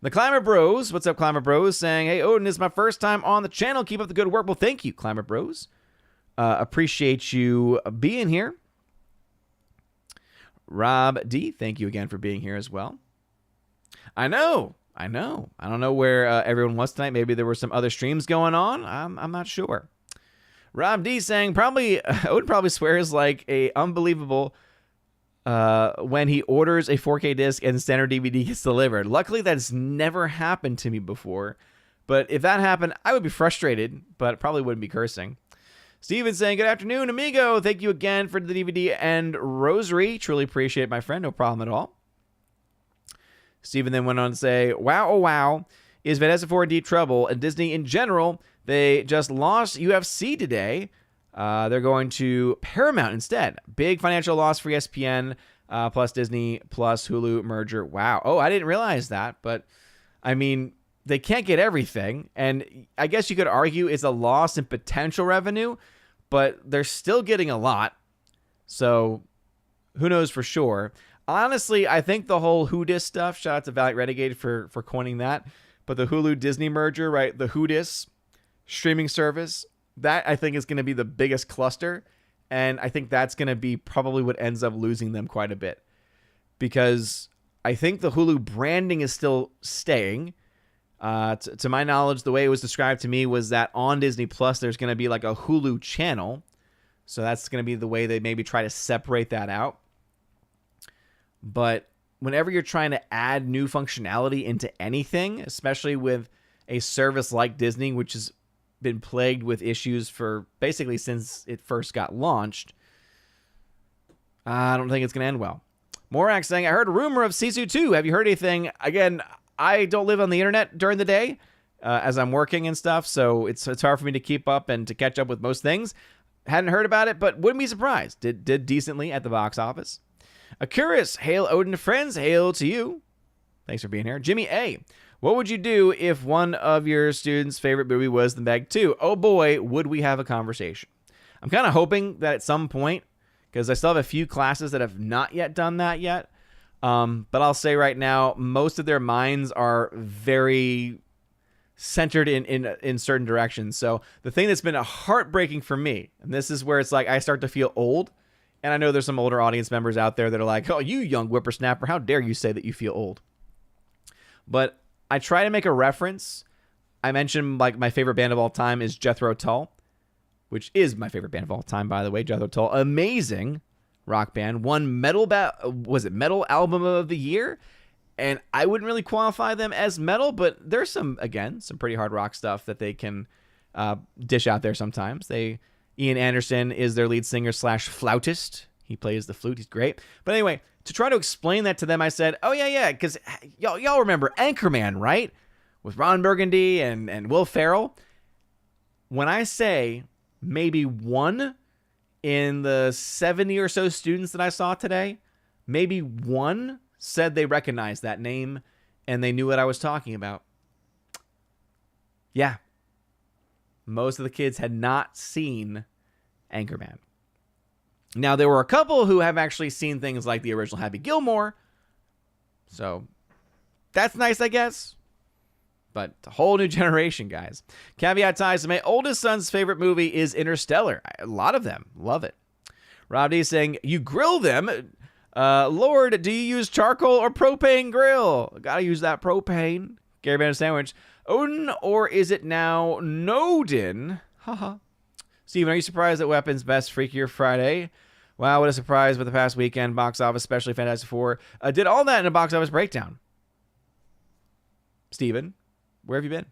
The Climber Bros, what's up, Climber Bros, saying, hey, Odin, it's my first time on the channel. Keep up the good work. Well, thank you, Climber Bros. Appreciate you being here. Rob D, thank you again for being here as well. I know. I don't know where everyone was tonight. Maybe there were some other streams going on. I'm not sure. Rob D saying, Odin probably swears like a unbelievable when he orders a 4K disc and standard DVD gets delivered. Luckily, that's never happened to me before. But if that happened, I would be frustrated, but probably wouldn't be cursing. Steven saying, good afternoon, amigo. Thank you again for the DVD and rosary. Truly appreciate it, my friend. No problem at all. Steven then went on to say, wow, oh wow, is Vanessa Ford in deep trouble? And Disney in general, they just lost UFC today. They're going to Paramount instead. Big financial loss for ESPN, plus Disney, plus Hulu merger. Wow. Oh, I didn't realize that. But, I mean, they can't get everything. And I guess you could argue it's a loss in potential revenue, but they're still getting a lot. So who knows for sure. Honestly, I think the whole Whodis stuff, shout out to Valiant Renegade for coining that, but the Hulu-Disney merger, right, the Whodis streaming service, that I think is going to be the biggest cluster, and I think that's going to be probably what ends up losing them quite a bit, because I think the Hulu branding is still staying. To my knowledge, the way it was described to me was that on Disney Plus, there's going to be like a Hulu channel, so that's going to be the way they maybe try to separate that out. But whenever you're trying to add new functionality into anything, especially with a service like Disney, which has been plagued with issues for basically since it first got launched, I don't think it's going to end well. Morak saying, I heard a rumor of Sisu 2. Have you heard anything? Again, I don't live on the internet during the day as I'm working and stuff, so it's hard for me to keep up and to catch up with most things. Hadn't heard about it, but wouldn't be surprised. Did decently at the box office. Akuris, hail Odin to friends, hail to you. Thanks for being here. Jimmy A, what would you do if one of your students' favorite movie was The Meg 2? Oh boy, would we have a conversation. I'm kind of hoping that at some point, because I still have a few classes that have not yet done that yet, but I'll say right now, most of their minds are very centered in certain directions. So the thing that's been heartbreaking for me, and this is where it's like I start to feel old, and I know there's some older audience members out there that are like, oh, you young whippersnapper, how dare you say that you feel old? But I try to make a reference. I mentioned like my favorite band of all time is Jethro Tull, which is my favorite band of all time, by the way. Jethro Tull, amazing rock band, won metal album of the year, and I wouldn't really qualify them as metal, but there's some pretty hard rock stuff that they can dish out there sometimes. Ian Anderson is their lead singer / flautist. He plays the flute. He's great. But anyway, to try to explain that to them, I said, oh, yeah, because y'all remember Anchorman, right? With Ron Burgundy and Will Ferrell. When I say maybe one in the 70 or so students that I saw today, maybe one said they recognized that name and they knew what I was talking about. Yeah. Most of the kids had not seen Anchorman. Now, there were a couple who have actually seen things like the original Happy Gilmore. So, that's nice, I guess. But a whole new generation, guys. Caveat ties, my oldest son's favorite movie is Interstellar. A lot of them. Love it. Rob D saying, you grill them. Lord, do you use charcoal or propane grill? Gotta use that propane. Gary Banner Sandwich. Odin, or is it now Nodin? Haha. Steven, are you surprised that Weapons Best Freakier Friday? Wow, what a surprise with the past weekend box office, especially Fantastic Four. Did all that in a box office breakdown. Steven, where have you been?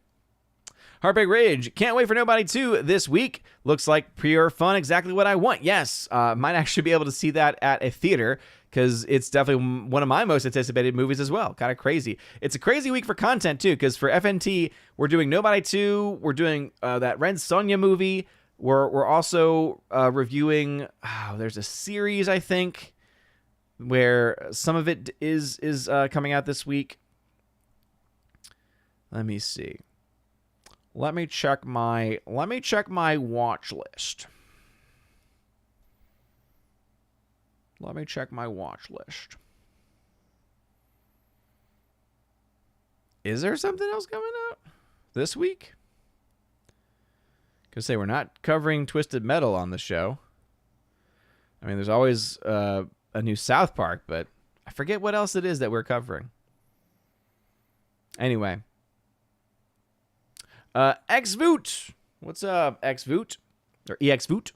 Heartbreak Ridge, can't wait for Nobody 2 this week. Looks like pure fun, exactly what I want. Yes, might actually be able to see that at a theater because it's definitely one of my most anticipated movies as well. Kind of crazy. It's a crazy week for content too, because for FNT, we're doing Nobody 2, we're doing that Ren Sonja movie. We're also reviewing, there's a series, I think, where some of it is coming out this week. Let me see. Let me check my watch list. Is there something else coming out this week? Because we're not covering Twisted Metal on the show. I mean, there's always a new South Park, but I forget what else it is that we're covering. Anyway. XVoot. What's up, XVoot? Or EXVoot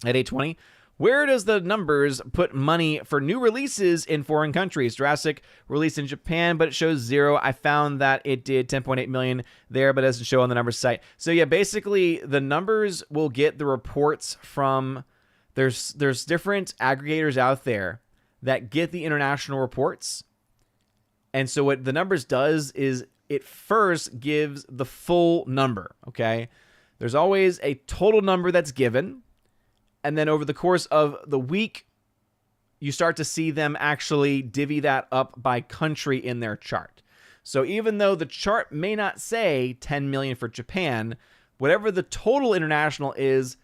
at 820. Where does the numbers put money for new releases in foreign countries? Jurassic released in Japan, but it shows 0. I found that it did 10.8 million there, but it doesn't show on the numbers site. So yeah, basically the numbers will get the reports from, there's different aggregators out there that get the international reports. And so what the numbers does is it first gives the full number, okay? There's always a total number that's given. And then over the course of the week, you start to see them actually divvy that up by country in their chart. So even though the chart may not say 10 million for Japan, whatever the total international is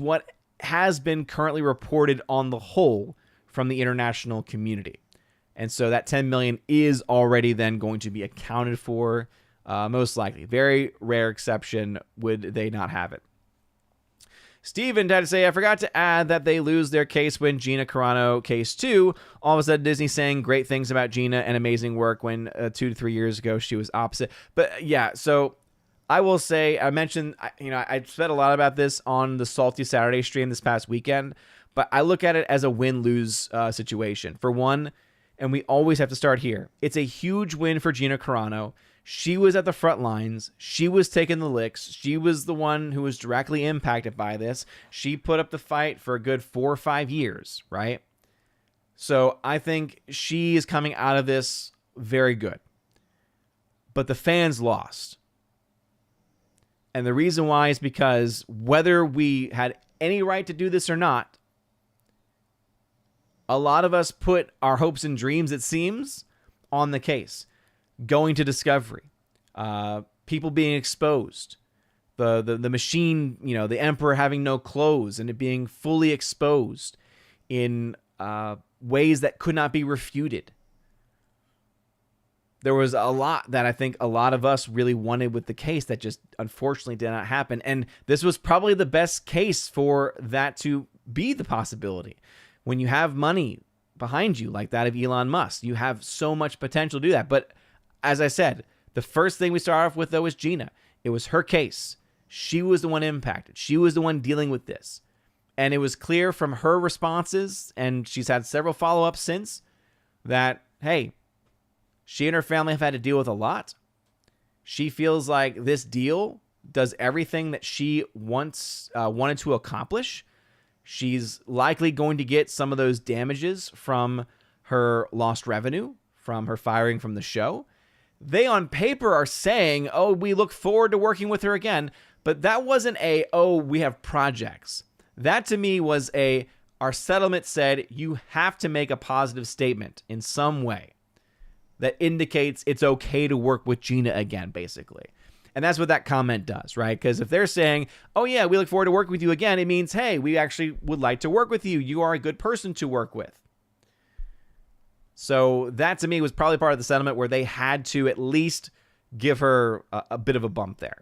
what has been currently reported on the whole from the international community. And so that 10 million is already then going to be accounted for, most likely. Very rare exception would they not have it. Steven had to say, I forgot to add that they lose their case when Gina Carano case 2. All of a sudden, Disney saying great things about Gina and amazing work when 2 to 3 years ago she was opposite. But yeah, so I will say, I mentioned, I said a lot about this on the Salty Saturday stream this past weekend, but I look at it as a win-lose situation. For one, and we always have to start here, it's a huge win for Gina Carano. She was at the front lines. She was taking the licks. She was the one who was directly impacted by this. She put up the fight for a good 4 or 5 years, right? So I think she is coming out of this very good. But the fans lost. And the reason why is because whether we had any right to do this or not, a lot of us put our hopes and dreams, it seems, on the case. Going to Discovery, people being exposed, the machine, the Emperor having no clothes and it being fully exposed in ways that could not be refuted. There was a lot that I think a lot of us really wanted with the case that just unfortunately did not happen. And this was probably the best case for that to be the possibility. When you have money behind you like that of Elon Musk, you have so much potential to do that. But as I said, the first thing we start off with, though, is Gina. It was her case. She was the one impacted. She was the one dealing with this. And it was clear from her responses, and she's had several follow-ups since, that, hey, she and her family have had to deal with a lot. She feels like this deal does everything that she wanted to accomplish. She's likely going to get some of those damages from her lost revenue, from her firing from the show. They on paper are saying, oh, we look forward to working with her again. But that wasn't we have projects. That to me was our settlement said you have to make a positive statement in some way that indicates it's okay to work with Gina again, basically. And that's what that comment does, right? Because if they're saying, oh yeah, we look forward to working with you again, it means, hey, we actually would like to work with you. You are a good person to work with. So that to me was probably part of the settlement where they had to at least give her a bit of a bump there.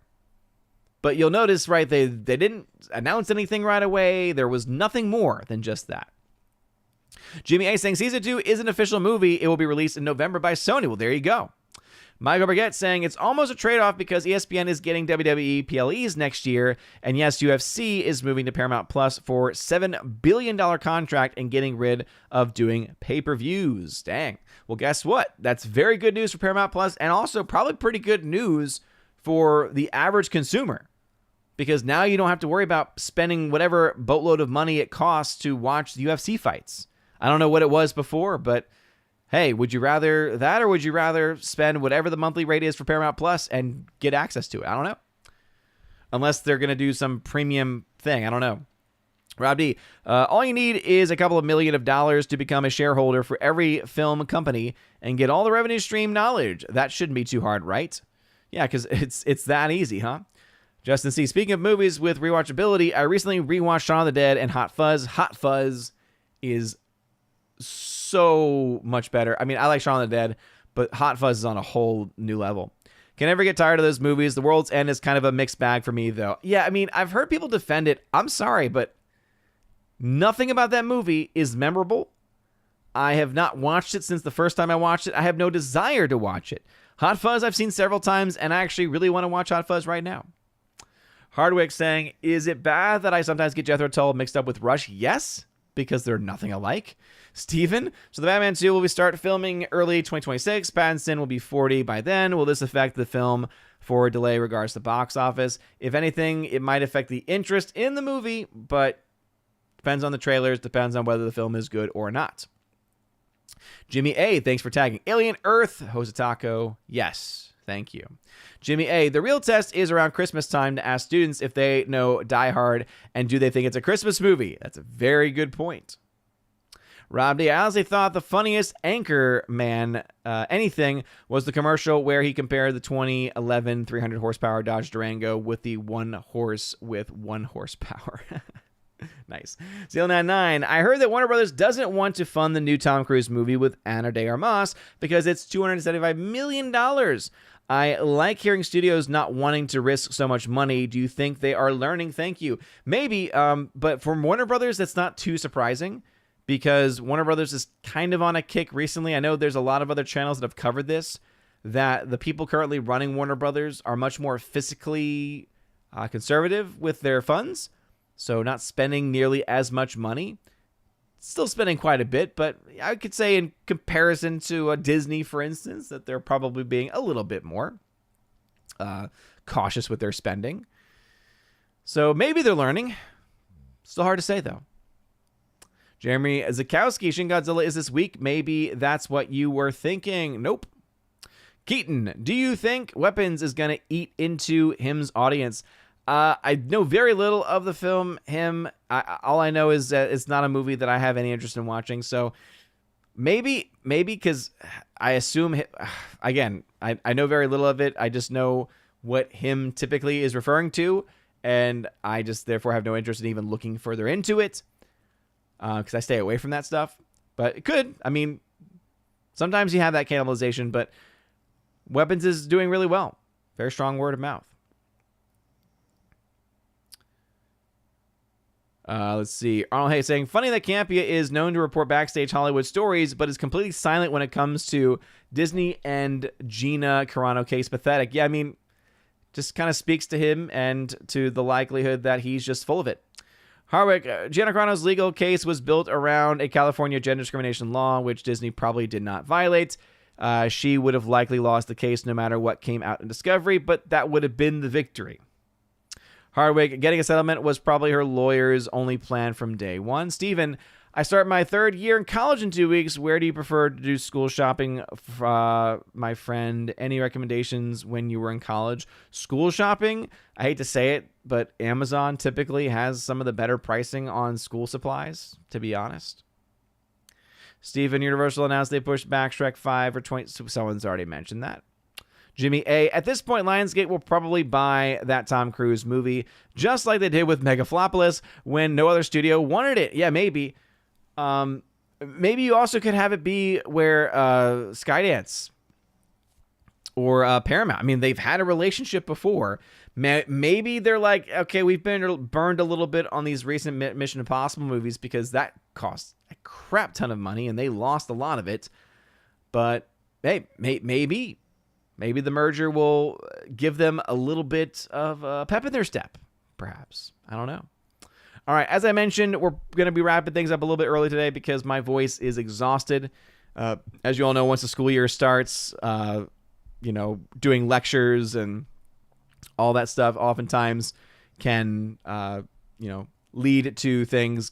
But you'll notice, right, they didn't announce anything right away. There was nothing more than just that. Jimmy A saying season 2 is an official movie. It will be released in November by Sony. Well, there you go. Michael Burgett saying it's almost a trade-off because ESPN is getting WWE PLEs next year. And yes, UFC is moving to Paramount Plus for $7 billion contract and getting rid of doing pay-per-views. Dang. Well, guess what? That's very good news for Paramount Plus and also probably pretty good news for the average consumer. Because now you don't have to worry about spending whatever boatload of money it costs to watch the UFC fights. I don't know what it was before, but hey, would you rather that or would you rather spend whatever the monthly rate is for Paramount Plus and get access to it? I don't know. Unless they're going to do some premium thing. I don't know. Rob D, all you need is a couple of $1 million to become a shareholder for every film company and get all the revenue stream knowledge. That shouldn't be too hard, right? Yeah, because it's that easy, huh? Justin C, speaking of movies with rewatchability, I recently rewatched Shaun of the Dead and Hot Fuzz. Hot Fuzz is so much better. I mean, I like Shaun of the Dead, but Hot Fuzz is on a whole new level. Can never get tired of those movies. The World's End is kind of a mixed bag for me, though. Yeah, I mean, I've heard people defend it. I'm sorry, but nothing about that movie is memorable. I have not watched it since the first time I watched it. I have no desire to watch it. Hot Fuzz I've seen several times, and I actually really want to watch Hot Fuzz right now. Hardwick saying, is it bad that I sometimes get Jethro Tull mixed up with Rush? Yes, because they're nothing alike. Steven, so the Batman 2 will be start filming early 2026. Pattinson will be 40 by then. Will this affect the film for a delay regards to box office? If anything, it might affect the interest in the movie, but depends on the trailers, depends on whether the film is good or not. Jimmy A, thanks for tagging. Alien Earth, Hosatako, yes, thank you. Jimmy A, the real test is around Christmas time to ask students if they know Die Hard and do they think it's a Christmas movie. That's a very good point. Rob D, I honestly thought the funniest anchor man anything was the commercial where he compared the 2011 300 horsepower Dodge Durango with the 1 horse with 1 horsepower. Nice. Zeal99, I heard that Warner Brothers doesn't want to fund the new Tom Cruise movie with Ana de Armas because it's $275 million. I like hearing studios not wanting to risk so much money. Do you think they are learning? Thank you. Maybe, but for Warner Brothers, that's not too surprising because Warner Brothers is kind of on a kick recently. I know there's a lot of other channels that have covered this, that the people currently running Warner Brothers are much more fiscally conservative with their funds. So not spending nearly as much money. Still spending quite a bit, but I could say in comparison to a Disney, for instance, that they're probably being a little bit more cautious with their spending. So maybe they're learning. Still hard to say, though. Jeremy Zakowski, Shin Godzilla is this week. Maybe that's what you were thinking. Nope. Keaton, do you think Weapons is going to eat into Him's audience? I know very little of the film Him. All I know is that it's not a movie that I have any interest in watching. So maybe because I assume, again, I know very little of it. I just know what Him typically is referring to. And I just therefore have no interest in even looking further into it because I stay away from that stuff. But it could. I mean, sometimes you have that cannibalization, but Weapons is doing really well. Very strong word of mouth. Let's see. Arnold Hay saying, funny that Campia is known to report backstage Hollywood stories, but is completely silent when it comes to Disney and Gina Carano case. Pathetic. Yeah, I mean, just kind of speaks to him and to the likelihood that he's just full of it. Harwick, Gina Carano's legal case was built around a California gender discrimination law, which Disney probably did not violate. She would have likely lost the case no matter what came out in discovery, but that would have been the victory. Hardwick, getting a settlement was probably her lawyer's only plan from day one. Steven, I start my 3rd year in college in 2 weeks. Where do you prefer to do school shopping, my friend? Any recommendations when you were in college? School shopping, I hate to say it, but Amazon typically has some of the better pricing on school supplies, to be honest. Steven, Universal announced they pushed back Shrek 5 for 20... Someone's already mentioned that. Jimmy A, at this point, Lionsgate will probably buy that Tom Cruise movie, just like they did with Megaflopolis when no other studio wanted it. Yeah, maybe. Maybe you also could have it be where Skydance or Paramount. I mean, they've had a relationship before. Maybe they're like, okay, we've been burned a little bit on these recent Mission Impossible movies because that cost a crap ton of money and they lost a lot of it. But hey, maybe the merger will give them a little bit of pep in their step, perhaps. I don't know. All right, as I mentioned, we're going to be wrapping things up a little bit early today because my voice is exhausted. As you all know, once the school year starts, doing lectures and all that stuff oftentimes can, lead to things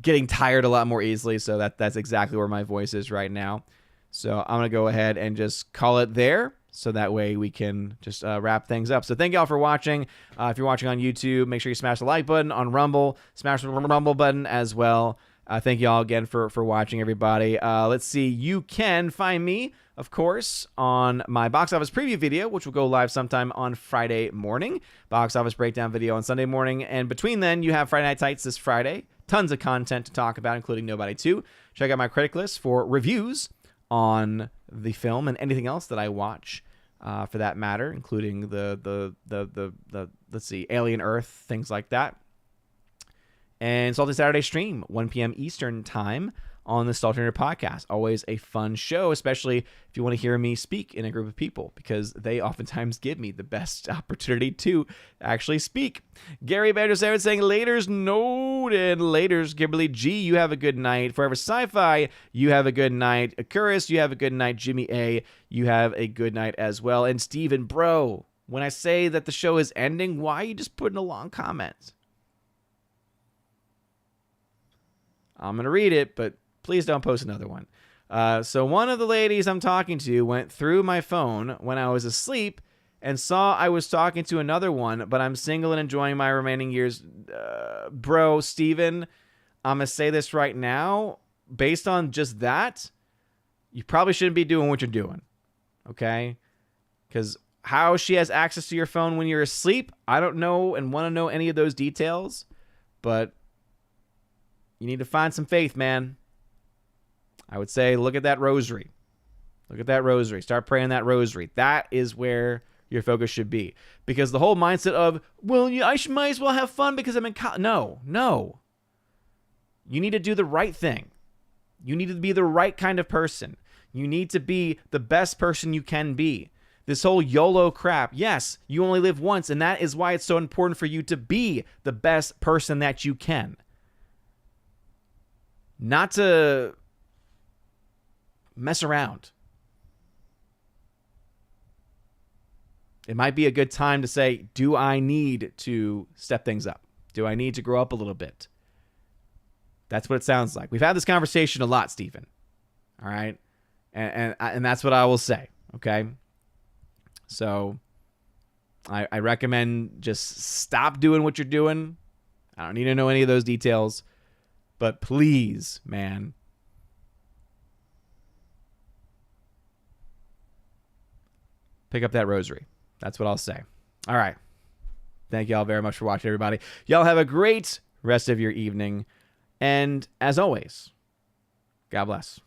getting tired a lot more easily. So that's exactly where my voice is right now. So I'm going to go ahead and just call it there. So that way we can just wrap things up. So thank y'all for watching. If you're watching on YouTube, make sure you smash the like button. On Rumble, smash the Rumble button as well. Thank y'all again for watching, everybody. Let's see. You can find me, of course, on my box office preview video, which will go live sometime on Friday morning. Box office breakdown video on Sunday morning. And between then, you have Friday Night Tights this Friday. Tons of content to talk about, including Nobody 2. Check out my critic list for reviews on the film and anything else that I watch, for that matter, including the let's see, Alien Earth, things like that. And Salty Saturday stream, 1 p.m. Eastern time on the Salty podcast. Always a fun show, especially if you want to hear me speak in a group of people, because they oftentimes give me the best opportunity to actually speak. Gary Bandersavage saying, laters, noted. Laters, Kimberly G, you have a good night. Forever Sci-Fi, you have a good night. Akuris, you have a good night. Jimmy A, you have a good night as well. And Steven, bro, when I say that the show is ending, why are you just putting a long comment? I'm going to read it, but please don't post another one. So one of the ladies I'm talking to went through my phone when I was asleep and saw I was talking to another one, but I'm single and enjoying my remaining years. Bro, Steven, I'm going to say this right now. Based on just that, you probably shouldn't be doing what you're doing. Okay? Because how she has access to your phone when you're asleep, I don't know and want to know any of those details. But you need to find some faith, man. I would say look at that rosary. Look at that rosary. Start praying that rosary. That is where your focus should be. Because the whole mindset of, well, might as well have fun because I'm in college. No. You need to do the right thing. You need to be the right kind of person. You need to be the best person you can be. This whole YOLO crap, yes, you only live once, and that is why it's so important for you to be the best person that you can. Not to mess around. It might be a good time to say, do I need to step things up? Do I need to grow up a little bit? That's what it sounds like. We've had this conversation a lot, Stephen. All right? And that's what I will say, okay? So I recommend just stop doing what you're doing. I don't need to know any of those details. But please, man, pick up that rosary. That's what I'll say. All right. Thank you all very much for watching, everybody. Y'all have a great rest of your evening. And as always, God bless.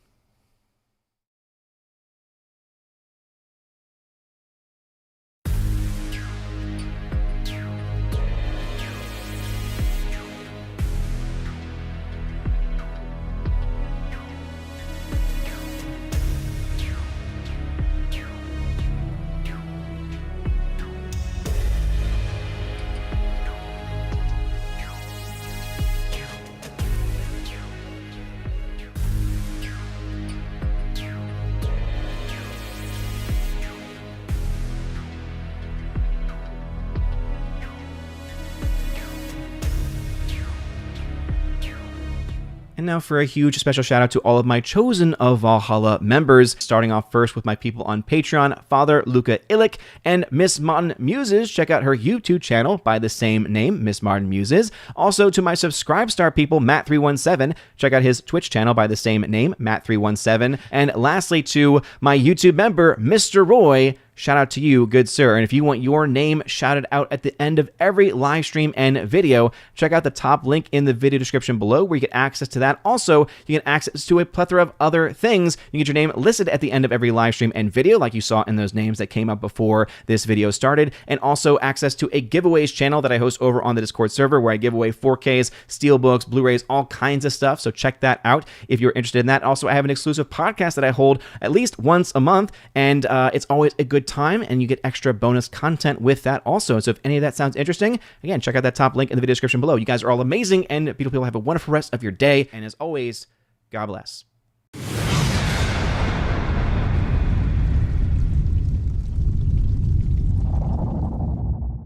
And now for a huge special shout out to all of my Chosen of Valhalla members, starting off first with my people on Patreon, Father Luca Illick and Miss Martin Muses. Check out her YouTube channel by the same name, Miss Martin Muses. Also to my Subscribestar people, Matt317. Check out his Twitch channel by the same name, Matt317. And lastly to my YouTube member, Mr. Roy. Shout out to you, good sir. And if you want your name shouted out at the end of every live stream and video, check out the top link in the video description below where you get access to that. Also, you get access to a plethora of other things. You get your name listed at the end of every live stream and video, like you saw in those names that came up before this video started. And also access to a giveaways channel that I host over on the Discord server where I give away 4Ks, Steelbooks, Blu-rays, all kinds of stuff. So check that out if you're interested in that. Also, I have an exclusive podcast that I hold at least once a month, and it's always a good time, and you get extra bonus content with that also. So if any of that sounds interesting, again, check out that top link in the video description below. You guys are all amazing, and beautiful people. Have a wonderful rest of your day, and as always, God bless.